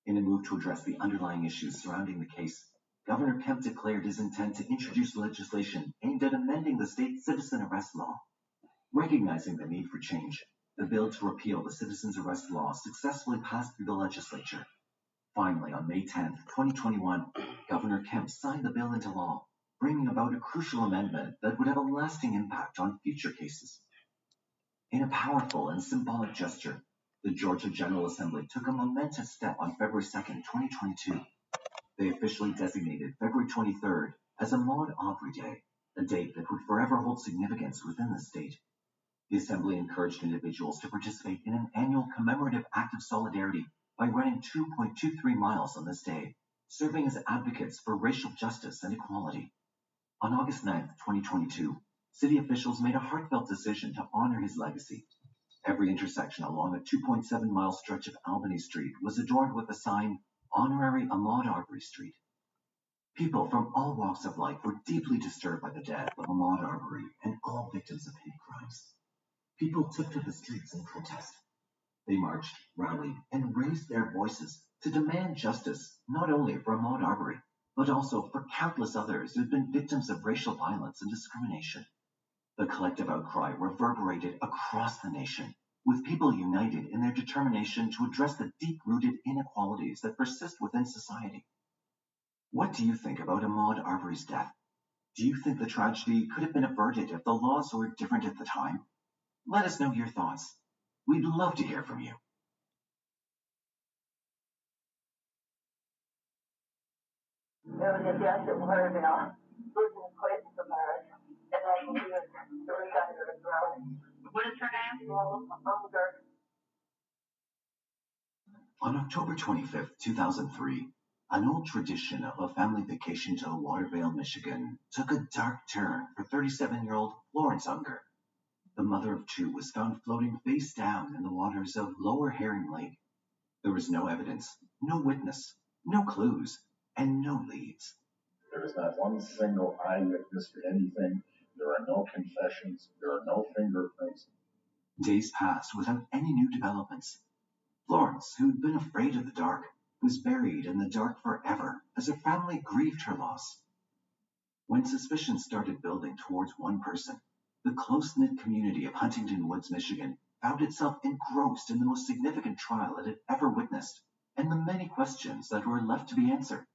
In a move to address the underlying issues surrounding the case, Governor Kemp declared his intent to introduce legislation aimed at amending the state citizen arrest law. Recognizing the need for change, the bill to repeal the citizen's arrest law successfully passed through the legislature. Finally, on May 10, 2021, Governor Kemp signed the bill into law, bringing about a crucial amendment that would have a lasting impact on future cases. In a powerful and symbolic gesture, the Georgia General Assembly took a momentous step on February 2, 2022. They officially designated February 23rd as Ahmaud Arbery Day, a date that would forever hold significance within the state. The Assembly encouraged individuals to participate in an annual commemorative act of solidarity by running 2.23 miles on this day, serving as advocates for racial justice and equality. On August 9, 2022, city officials made a heartfelt decision to honor his legacy. Every intersection along a 2.7-mile stretch of Albany Street was adorned with the sign, Honorary Ahmaud Arbery Street. People from all walks of life were deeply disturbed by the death of Ahmaud Arbery and all victims of hate crimes. People took to the streets in protest. They marched, rallied, and raised their voices to demand justice not only for Ahmaud Arbery, but also for countless others who had been victims of racial violence and discrimination. The collective outcry reverberated across the nation, with people united in their determination to address the deep-rooted inequalities that persist within society. What do you think about Ahmaud Arbery's death? Do you think the tragedy could have been averted if the laws were different at the time? Let us know your thoughts. We'd love to hear from you. What is her name? On October 25, 2003, an old tradition of a family vacation to Watervale, Michigan, took a dark turn for 37-year-old Florence Unger. The mother of two was found floating face down in the waters of Lower Herring Lake. There was no evidence, no witness, no clues, and no leads. There is not one single eyewitness to anything. There are no confessions. There are no fingerprints. Days passed without any new developments. Florence, who'd been afraid of the dark, was buried in the dark forever as her family grieved her loss. When suspicion started building towards one person, the close-knit community of Huntington Woods, Michigan, found itself engrossed in the most significant trial it had ever witnessed, and the many questions that were left to be answered.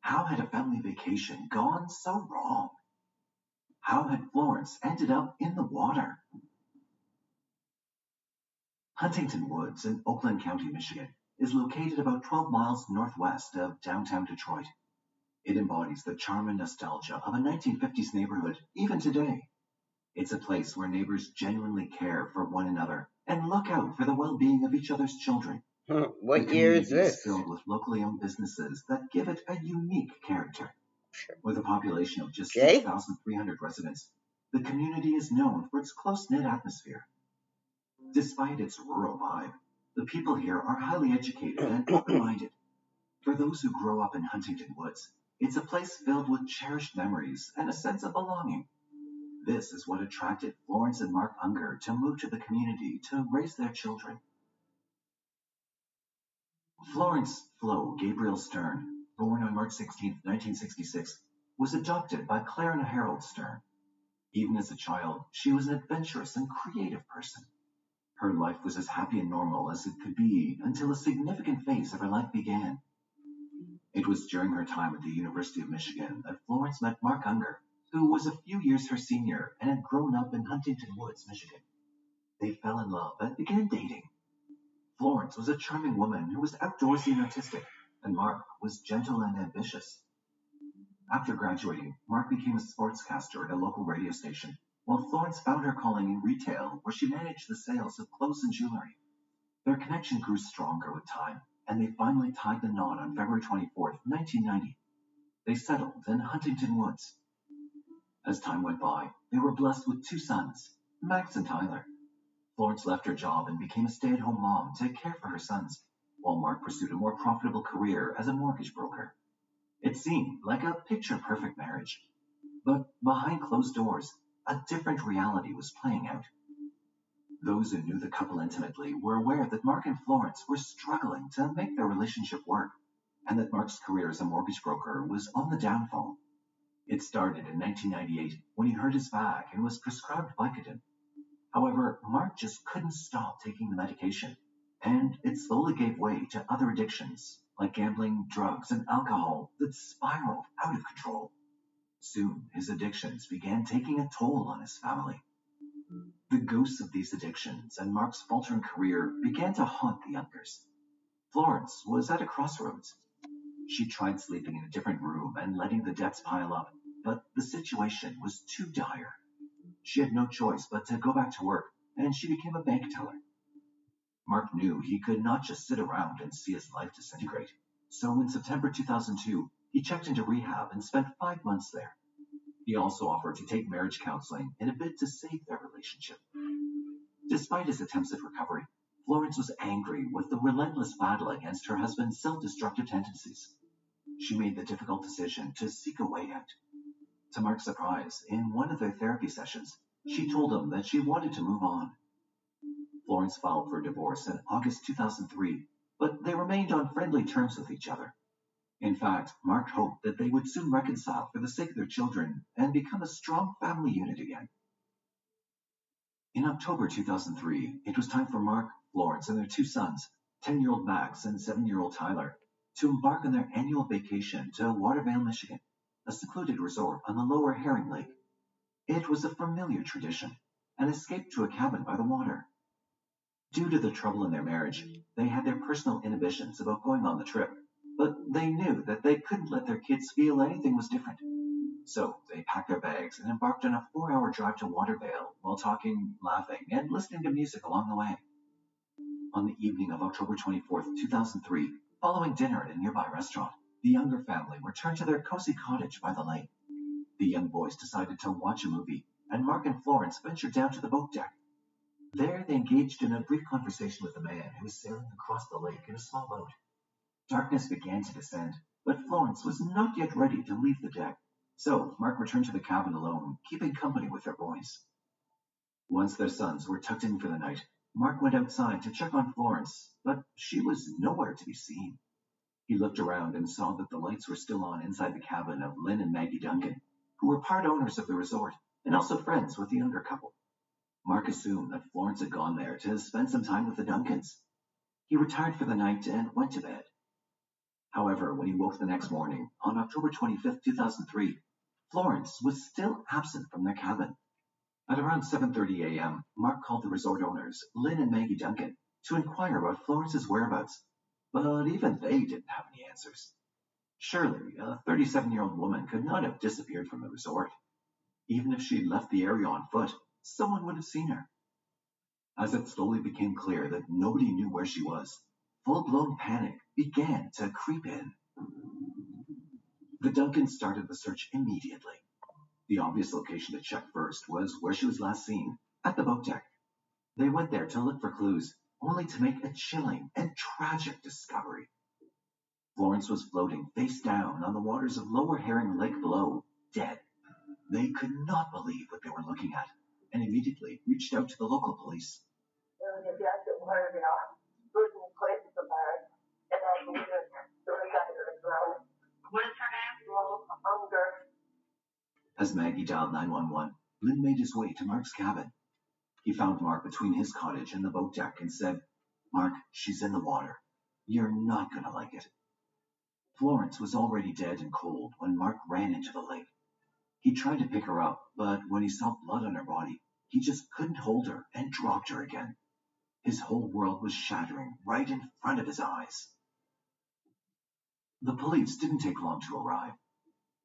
How had a family vacation gone so wrong? How had Florence ended up in the water? Huntington Woods in Oakland County, Michigan, is located about 12 miles northwest of downtown Detroit. It embodies the charm and nostalgia of a 1950s neighborhood, even today. It's a place where neighbors genuinely care for one another and look out for the well-being of each other's children. What year is this? The community is filled with locally owned businesses that give it a unique character. With a population of just 6,300 residents, the community is known for its close-knit atmosphere. Despite its rural vibe, the people here are highly educated and open-minded. For those who grow up in Huntington Woods, it's a place filled with cherished memories and a sense of belonging. This is what attracted Florence and Mark Unger to move to the community to raise their children. Florence Flo Gabriel Stern, born on March 16, 1966, was adopted by Claire and Harold Stern. Even as a child, she was an adventurous and creative person. Her life was as happy and normal as it could be until a significant phase of her life began. It was during her time at the University of Michigan that Florence met Mark Unger, who was a few years her senior and had grown up in Huntington Woods, Michigan. They fell in love and began dating. Florence was a charming woman who was outdoorsy and artistic, and Mark was gentle and ambitious. After graduating, Mark became a sportscaster at a local radio station, while Florence found her calling in retail, where she managed the sales of clothes and jewelry. Their connection grew stronger with time, and they finally tied the knot on February 24th, 1990. They settled in Huntington Woods. As time went by, they were blessed with 2 sons, Max and Tyler. Florence left her job and became a stay-at-home mom to care for her sons, while Mark pursued a more profitable career as a mortgage broker. It seemed like a picture-perfect marriage. But behind closed doors, a different reality was playing out. Those who knew the couple intimately were aware that Mark and Florence were struggling to make their relationship work, and that Mark's career as a mortgage broker was on the downfall. It started in 1998 when he hurt his back and was prescribed Vicodin. However, Mark just couldn't stop taking the medication, and it slowly gave way to other addictions like gambling, drugs, and alcohol that spiraled out of control. Soon, his addictions began taking a toll on his family. The ghosts of these addictions and Mark's faltering career began to haunt the Ungers. Florence was at a crossroads. She tried sleeping in a different room and letting the debts pile up, but the situation was too dire. She had no choice but to go back to work, and she became a bank teller. Mark knew he could not just sit around and see his life disintegrate. So in September 2002, he checked into rehab and spent 5 months there. He also offered to take marriage counseling in a bid to save their relationship. Despite his attempts at recovery, Florence was angry with the relentless battle against her husband's self-destructive tendencies. She made the difficult decision to seek a way out. To Mark's surprise, in one of their therapy sessions, she told him that she wanted to move on. Florence filed for divorce in August 2003, but they remained on friendly terms with each other. In fact, Mark hoped that they would soon reconcile for the sake of their children and become a strong family unit again. In October 2003, it was time for Mark, Florence, and their 2 sons, 10-year-old Max and 7-year-old Tyler, to embark on their annual vacation to Watervale, Michigan, a secluded resort on the lower Herring Lake. It was a familiar tradition, an escape to a cabin by the water. Due to the trouble in their marriage, they had their personal inhibitions about going on the trip, but they knew that they couldn't let their kids feel anything was different. So they packed their bags and embarked on a 4-hour drive to Watervale while talking, laughing, and listening to music along the way. On the evening of October 24th, 2003, following dinner at a nearby restaurant, the Younger family returned to their cozy cottage by the lake. The young boys decided to watch a movie, and Mark and Florence ventured down to the boat deck. There, they engaged in a brief conversation with a man who was sailing across the lake in a small boat. Darkness began to descend, but Florence was not yet ready to leave the deck, so Mark returned to the cabin alone, keeping company with their boys. Once their sons were tucked in for the night, Mark went outside to check on Florence, but she was nowhere to be seen. He looked around and saw that the lights were still on inside the cabin of Lynn and Maggie Duncan, who were part owners of the resort and also friends with the Younger couple. Mark assumed that Florence had gone there to spend some time with the Duncans. He retired for the night and went to bed. However, when he woke the next morning, on October 25th, 2003, Florence was still absent from their cabin. At around 7:30 a.m., Mark called the resort owners, Lynn and Maggie Duncan, to inquire about Florence's whereabouts, but even they didn't have any answers. Surely, a 37-year-old woman could not have disappeared from the resort. Even if she'd left the area on foot, someone would have seen her. As it slowly became clear that nobody knew where she was, full-blown panic began to creep in. The Duncans started the search immediately. The obvious location to check first was where she was last seen, at the boat deck. They went there to look for clues, only to make a chilling and tragic discovery. Florence was floating face down on the waters of Lower Herring Lake below, dead. They could not believe what they were looking at, and immediately reached out to the local police. What is her name? As Maggie dialed 911, Lynn made his way to Mark's cabin. He found Mark between his cottage and the boat deck and said, "Mark, she's in the water. You're not going to like it." Florence was already dead and cold when Mark ran into the lake. He tried to pick her up, but when he saw blood on her body, he just couldn't hold her and dropped her again. His whole world was shattering right in front of his eyes. The police didn't take long to arrive.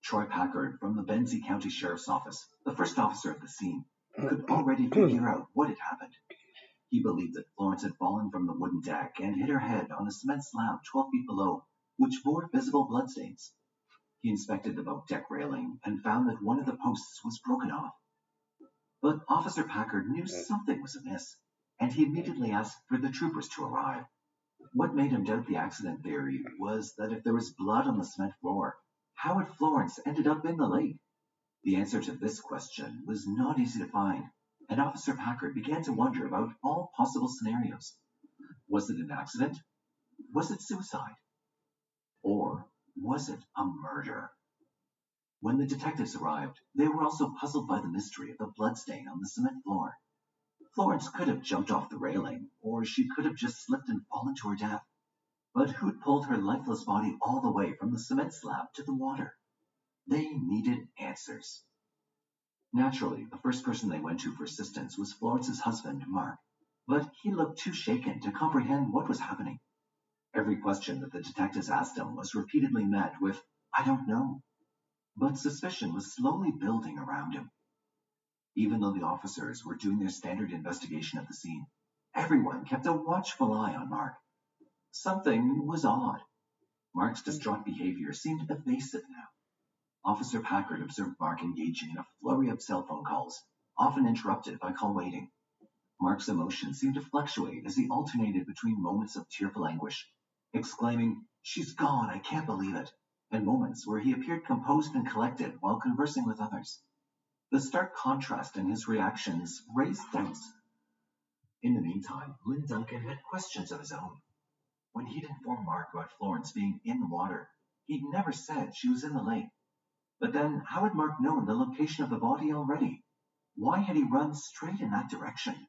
Troy Packard from the Benzie County Sheriff's Office, the first officer at the scene, could already figure out what had happened. He believed that Florence had fallen from the wooden deck and hit her head on a cement slab 12 feet below, which bore visible bloodstains. He inspected the boat deck railing and found that one of the posts was broken off. But Officer Packard knew something was amiss, and he immediately asked for the troopers to arrive. What made him doubt the accident theory was that if there was blood on the cement floor, how had Florence ended up in the lake? The answer to this question was not easy to find, and Officer Packard began to wonder about all possible scenarios. Was it an accident? Was it suicide? Or was it a murder? When the detectives arrived, they were also puzzled by the mystery of the bloodstain on the cement floor. Florence could have jumped off the railing, or she could have just slipped and fallen to her death. But who'd pulled her lifeless body all the way from the cement slab to the water? They needed answers. Naturally, the first person they went to for assistance was Florence's husband, Mark, but he looked too shaken to comprehend what was happening. Every question that the detectives asked him was repeatedly met with, "I don't know." But suspicion was slowly building around him. Even though the officers were doing their standard investigation of the scene, everyone kept a watchful eye on Mark. Something was odd. Mark's distraught behavior seemed evasive now. Officer Packard observed Mark engaging in a flurry of cell phone calls, often interrupted by call waiting. Mark's emotions seemed to fluctuate as he alternated between moments of tearful anguish, exclaiming, "She's gone, I can't believe it," and moments where he appeared composed and collected while conversing with others. The stark contrast in his reactions raised doubts. In the meantime, Lynn Duncan had questions of his own. When he'd informed Mark about Florence being in the water, he'd never said she was in the lake. But then, how had Mark known the location of the body already? Why had he run straight in that direction?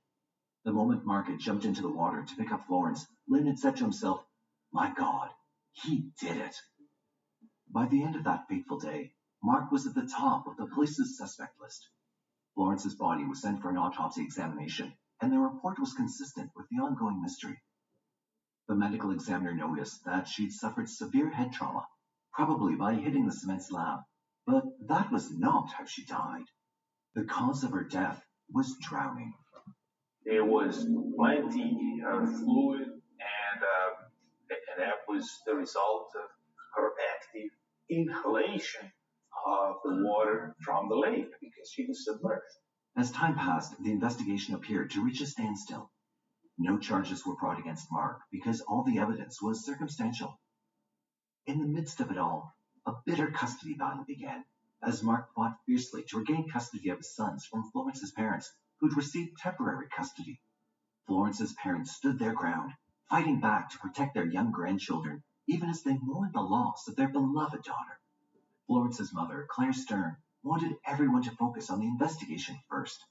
The moment Mark had jumped into the water to pick up Florence, Lynn had said to himself, "My God, he did it." By the end of that fateful day, Mark was at the top of the police's suspect list. Florence's body was sent for an autopsy examination, and the report was consistent with the ongoing mystery. The medical examiner noticed that she'd suffered severe head trauma, probably by hitting the cement slab, but that was not how she died. The cause of her death was drowning. There was plenty of fluid, and that was the result of her active inhalation of the water from the lake because she was submerged. As time passed, the investigation appeared to reach a standstill. No charges were brought against Mark because all the evidence was circumstantial. In the midst of it all, a bitter custody battle began as Mark fought fiercely to regain custody of his sons from Florence's parents, who'd received temporary custody. Florence's parents stood their ground, fighting back to protect their young grandchildren, even as they mourned the loss of their beloved daughter. Florence's mother, Claire Stern, wanted everyone to focus on the investigation first.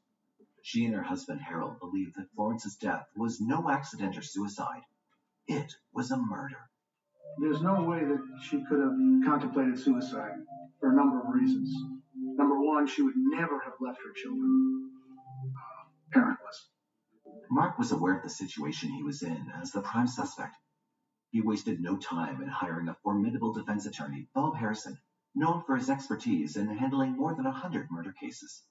She and her husband, Harold, believed that Florence's death was no accident or suicide. It was a murder. There's no way that she could have contemplated suicide for a number of reasons. Number one, she would never have left her children parentless. Mark was aware of the situation he was in as the prime suspect. He wasted no time in hiring a formidable defense attorney, Bob Harrison, known for his expertise in handling more than 100 murder cases.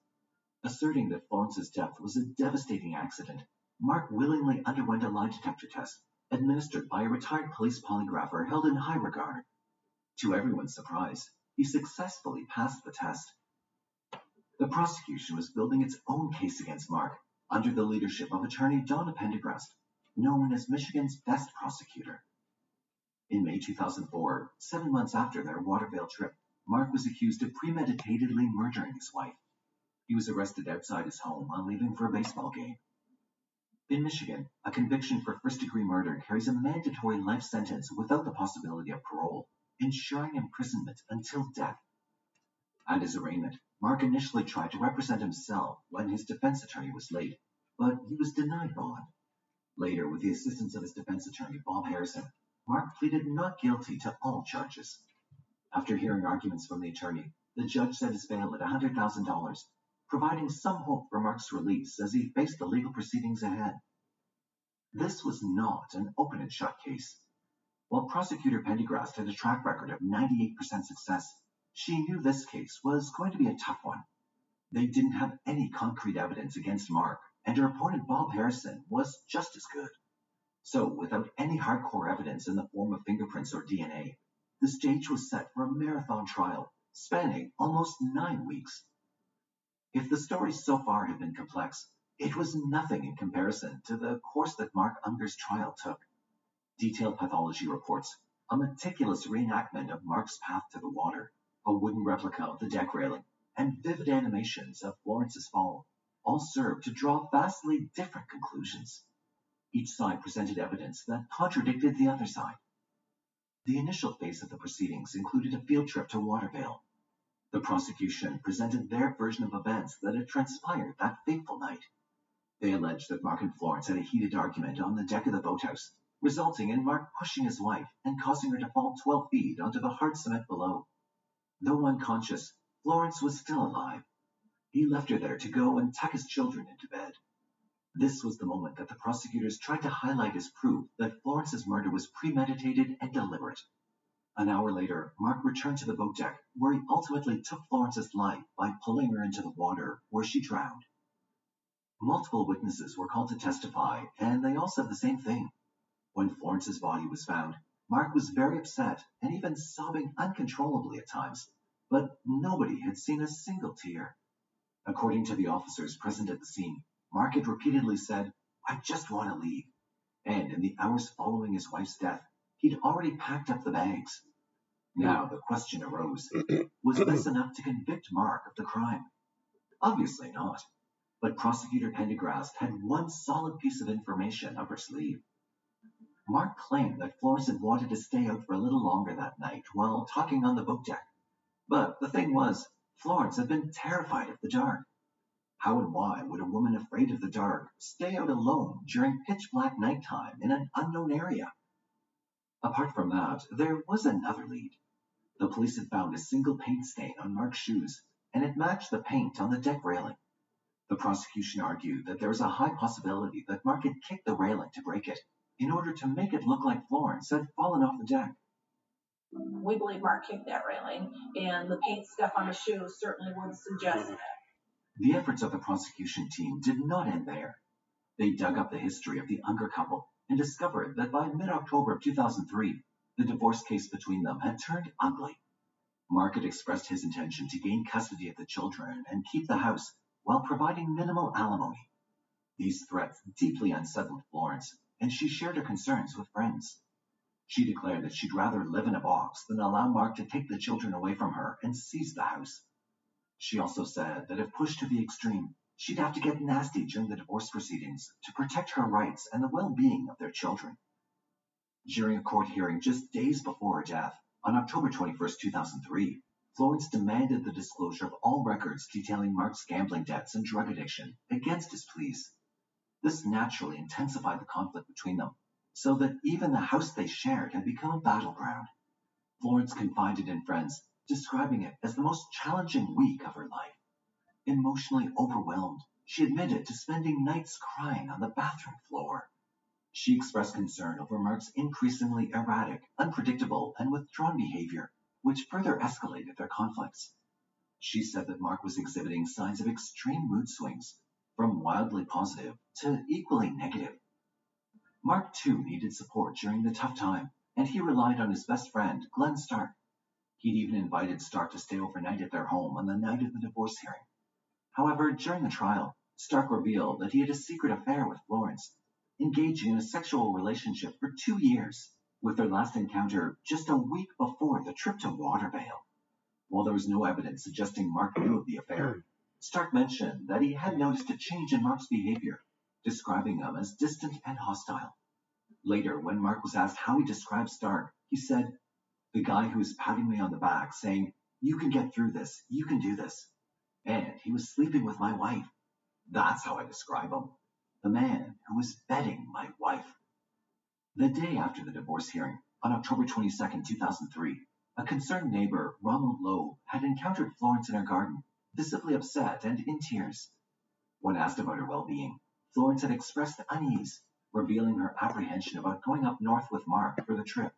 Asserting that Florence's death was a devastating accident, Mark willingly underwent a lie detector test, administered by a retired police polygrapher held in high regard. To everyone's surprise, he successfully passed the test. The prosecution was building its own case against Mark under the leadership of attorney Donna Pendergrast, known as Michigan's best prosecutor. In May 2004, 7 months after their Watervale trip, Mark was accused of premeditatedly murdering his wife. He was arrested outside his home while leaving for a baseball game. In Michigan, a conviction for first-degree murder carries a mandatory life sentence without the possibility of parole, ensuring imprisonment until death. At his arraignment, Mark initially tried to represent himself when his defense attorney was late, but he was denied bond. Later, with the assistance of his defense attorney, Bob Harrison, Mark pleaded not guilty to all charges. After hearing arguments from the attorney, the judge set his bail at $100,000, providing some hope for Mark's release as he faced the legal proceedings ahead. This was not an open and shut case. While prosecutor Pendergrast had a track record of 98% success, she knew this case was going to be a tough one. They didn't have any concrete evidence against Mark, and her opponent Bob Harrison was just as good. So, without any hardcore evidence in the form of fingerprints or DNA, the stage was set for a marathon trial, spanning almost 9 weeks. If the story so far had been complex, it was nothing in comparison to the course that Mark Unger's trial took. Detailed pathology reports, a meticulous reenactment of Mark's path to the water, a wooden replica of the deck railing, and vivid animations of Florence's fall all served to draw vastly different conclusions. Each side presented evidence that contradicted the other side. The initial phase of the proceedings included a field trip to Watervale. The prosecution presented their version of events that had transpired that fateful night. They alleged that Mark and Florence had a heated argument on the deck of the boathouse, resulting in Mark pushing his wife and causing her to fall 12 feet onto the hard cement below. Though unconscious, Florence was still alive. He left her there to go and tuck his children into bed. This was the moment that the prosecutors tried to highlight as proof that Florence's murder was premeditated and deliberate. An hour later, Mark returned to the boat deck, where he ultimately took Florence's life by pulling her into the water, where she drowned. Multiple witnesses were called to testify, and they all said the same thing. When Florence's body was found, Mark was very upset and even sobbing uncontrollably at times, but nobody had seen a single tear. According to the officers present at the scene, Mark had repeatedly said, "I just want to leave." And in the hours following his wife's death, he'd already packed up the bags. Now the question arose, was this enough to convict Mark of the crime? Obviously not. But Prosecutor Pendergrast had one solid piece of information up her sleeve. Mark claimed that Florence had wanted to stay out for a little longer that night while talking on the boat deck. But the thing was, Florence had been terrified of the dark. How and why would a woman afraid of the dark stay out alone during pitch-black nighttime in an unknown area? Apart from that, there was another lead. The police had found a single paint stain on Mark's shoes, and it matched the paint on the deck railing. The prosecution argued that there was a high possibility that Mark had kicked the railing to break it, in order to make it look like Florence had fallen off the deck. We believe Mark kicked that railing, and the paint stuff on his shoes certainly would suggest that. The efforts of the prosecution team did not end there. They dug up the history of the Unger couple and discovered that by mid-October of 2003, the divorce case between them had turned ugly. Mark had expressed his intention to gain custody of the children and keep the house while providing minimal alimony. These threats deeply unsettled Florence, and she shared her concerns with friends. She declared that she'd rather live in a box than allow Mark to take the children away from her and seize the house. She also said that if pushed to the extreme, she'd have to get nasty during the divorce proceedings to protect her rights and the well-being of their children. During a court hearing just days before her death, on October 21, 2003, Florence demanded the disclosure of all records detailing Mark's gambling debts and drug addiction against his pleas. This naturally intensified the conflict between them, so that even the house they shared had become a battleground. Florence confided in friends, describing it as the most challenging week of her life. Emotionally overwhelmed, she admitted to spending nights crying on the bathroom floor. She expressed concern over Mark's increasingly erratic, unpredictable, and withdrawn behavior, which further escalated their conflicts. She said that Mark was exhibiting signs of extreme mood swings, from wildly positive to equally negative. Mark, too, needed support during the tough time, and he relied on his best friend, Glenn Stark. He'd even invited Stark to stay overnight at their home on the night of the divorce hearing. However, during the trial, Stark revealed that he had a secret affair with Florence, engaging in a sexual relationship for 2 years, with their last encounter just a week before the trip to Watervale. While there was no evidence suggesting Mark knew of the affair, Stark mentioned that he had noticed a change in Mark's behavior, describing him as distant and hostile. Later, when Mark was asked how he described Stark, he said, "The guy who was patting me on the back, saying, 'You can get through this, you can do this.' And he was sleeping with my wife. That's how I describe him." the man who was bedding my wife. The day after the divorce hearing, on October 22, 2003, a concerned neighbor, Ronald Lowe, had encountered Florence in her garden, visibly upset and in tears. When asked about her well-being, Florence had expressed unease, revealing her apprehension about going up north with Mark for the trip.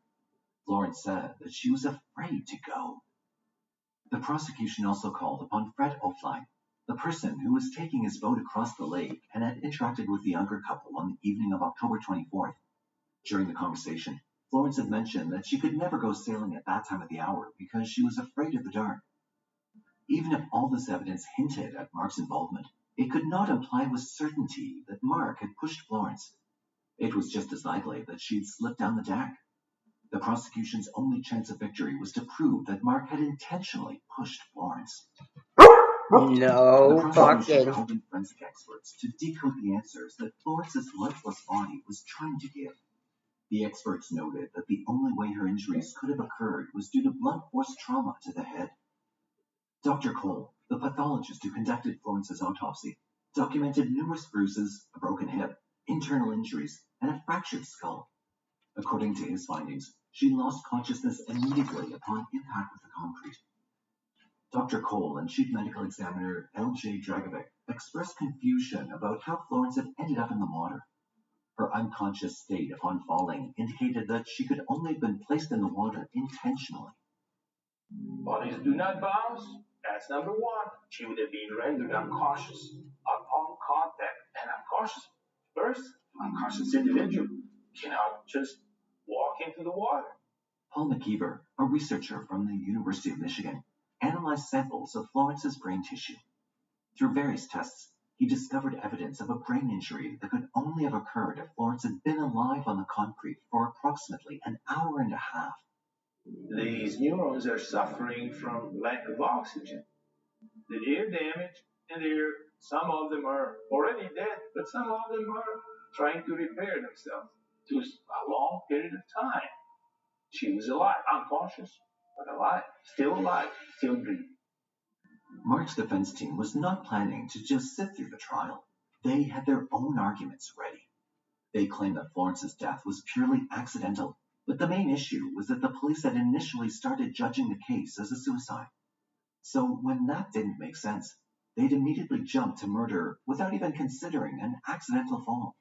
Florence said that she was afraid to go. The prosecution also called upon Fred O'Fly, the person who was taking his boat across the lake and had interacted with the younger couple on the evening of October 24th. During the conversation, Florence had mentioned that she could never go sailing at that time of the hour because she was afraid of the dark. Even if all this evidence hinted at Mark's involvement, it could not imply with certainty that Mark had pushed Florence. It was just as likely that she'd slipped down the deck. The prosecution's only chance of victory was to prove that Mark had intentionally pushed Florence. No The prosecution barking. called in forensic experts to decode the answers that Florence's lifeless body was trying to give. The experts noted that the only way her injuries could have occurred was due to blunt force trauma to the head. Dr. Cole, the pathologist who conducted Florence's autopsy, documented numerous bruises, a broken hip, internal injuries, and a fractured skull. According to his findings, she lost consciousness immediately upon impact with the concrete. Dr. Cole and Chief Medical Examiner L.J. Dragovic expressed confusion about how Florence had ended up in the water. Her unconscious state upon falling indicated that she could only have been placed in the water intentionally. Bodies do not bounce. That's number one. She would have been rendered unconscious upon contact. And unconscious individual cannot just walk into the water. Paul McKeever, a researcher from the University of Michigan, analyzed samples of Florence's brain tissue. Through various tests, he discovered evidence of a brain injury that could only have occurred if Florence had been alive on the concrete for approximately an hour and a half. These neurons are suffering from lack of oxygen. The air damage, and some of them are already dead, but some of them are trying to repair themselves to a long period of time. She was alive, unconscious, but alive, still breathing. Mark's defense team was not planning to just sit through the trial. They had their own arguments ready. They claimed that Florence's death was purely accidental, but the main issue was that the police had initially started judging the case as a suicide. So when that didn't make sense, they'd immediately jumped to murder without even considering an accidental fall.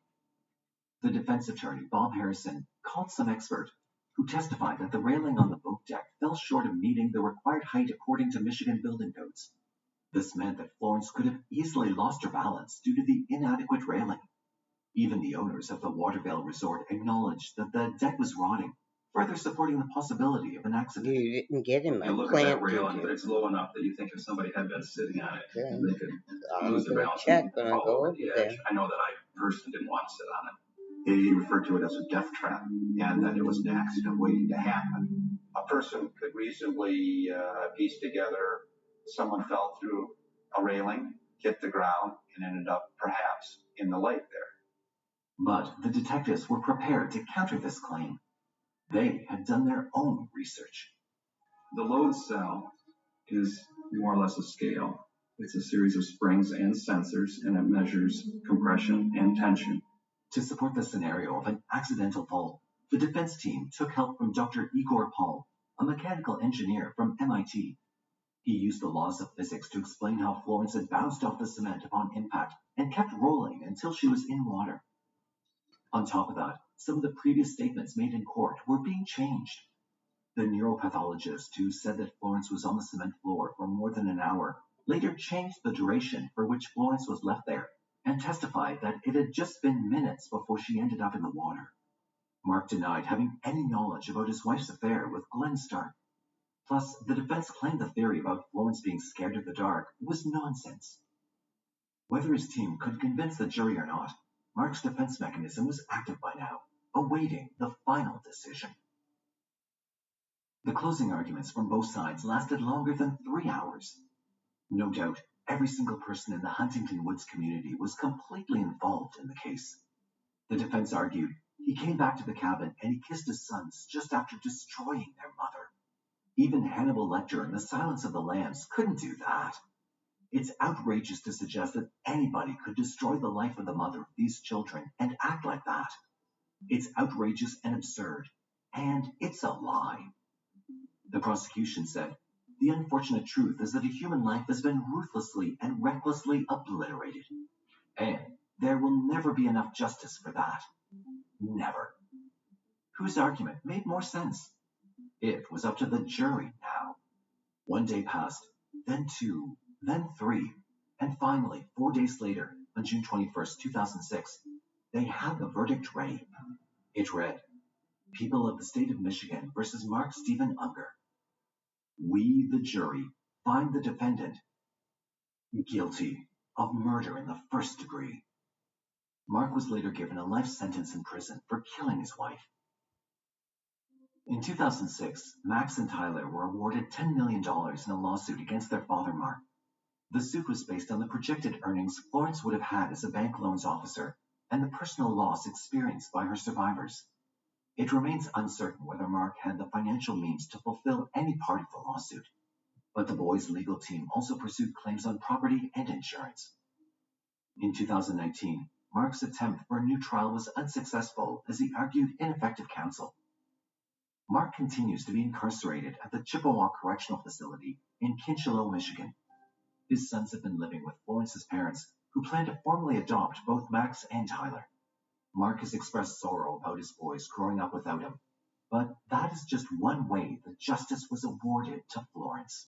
The defense attorney, Bob Harrison, called some expert who testified that the railing on the boat deck fell short of meeting the required height according to Michigan building codes. This meant that Florence could have easily lost her balance due to the inadequate railing. Even the owners of the Watervale Resort acknowledged that the deck was rotting, further supporting the possibility of an accident. You didn't get him. You look at that railing, but it's low enough that you think if somebody had been sitting on it, they could lose their balance and fall over the edge. I know that I personally didn't want to sit on it. He referred to it as a death trap, and that it was an accident waiting to happen. A person could reasonably piece together someone fell through a railing, hit the ground, and ended up perhaps in the lake there. But the detectives were prepared to counter this claim. They had done their own research. The load cell is more or less a scale. It's a series of springs and sensors, and it measures compression and tension. To support the scenario of an accidental fall, the defense team took help from Dr. Igor Paul, a mechanical engineer from MIT. He used the laws of physics to explain how Florence had bounced off the cement upon impact and kept rolling until she was in water. On top of that, some of the previous statements made in court were being changed. The neuropathologist who said that Florence was on the cement floor for more than an hour later changed the duration for which Florence was left there and testified that it had just been minutes before she ended up in the water. Mark denied having any knowledge about his wife's affair with Glenn Stark. Plus, the defense claimed the theory about Florence being scared of the dark was nonsense. Whether his team could convince the jury or not, Mark's defense mechanism was active by now, awaiting the final decision. The closing arguments from both sides lasted longer than 3 hours. No doubt, every single person in the Huntington Woods community was completely involved in the case. The defense argued he came back to the cabin and he kissed his sons just after destroying their mother. Even Hannibal Lecter in The Silence of the Lambs couldn't do that. It's outrageous to suggest that anybody could destroy the life of the mother of these children and act like that. It's outrageous and absurd. And it's a lie. The prosecution said, the unfortunate truth is that a human life has been ruthlessly and recklessly obliterated. And there will never be enough justice for that. Never. Whose argument made more sense? It was up to the jury now. 1 day passed, then 2, then 3, and finally, 4 days later, on June 21st, 2006, they had the verdict ready. It read, People of the State of Michigan versus Mark Steven Unger. We, the jury, find the defendant guilty of murder in the first degree. Mark was later given a life sentence in prison for killing his wife. In 2006, Max and Tyler were awarded $10 million in a lawsuit against their father, Mark. The suit was based on the projected earnings Florence would have had as a bank loans officer and the personal loss experienced by her survivors. It remains uncertain whether Mark had the financial means to fulfill any part of the lawsuit, but the boys' legal team also pursued claims on property and insurance. In 2019, Mark's attempt for a new trial was unsuccessful as he argued ineffective counsel. Mark continues to be incarcerated at the Chippewa Correctional Facility in Kincheloe, Michigan. His sons have been living with Florence's parents, who plan to formally adopt both Max and Tyler. Mark has expressed sorrow about his boys growing up without him, but that is just one way that justice was awarded to Florence.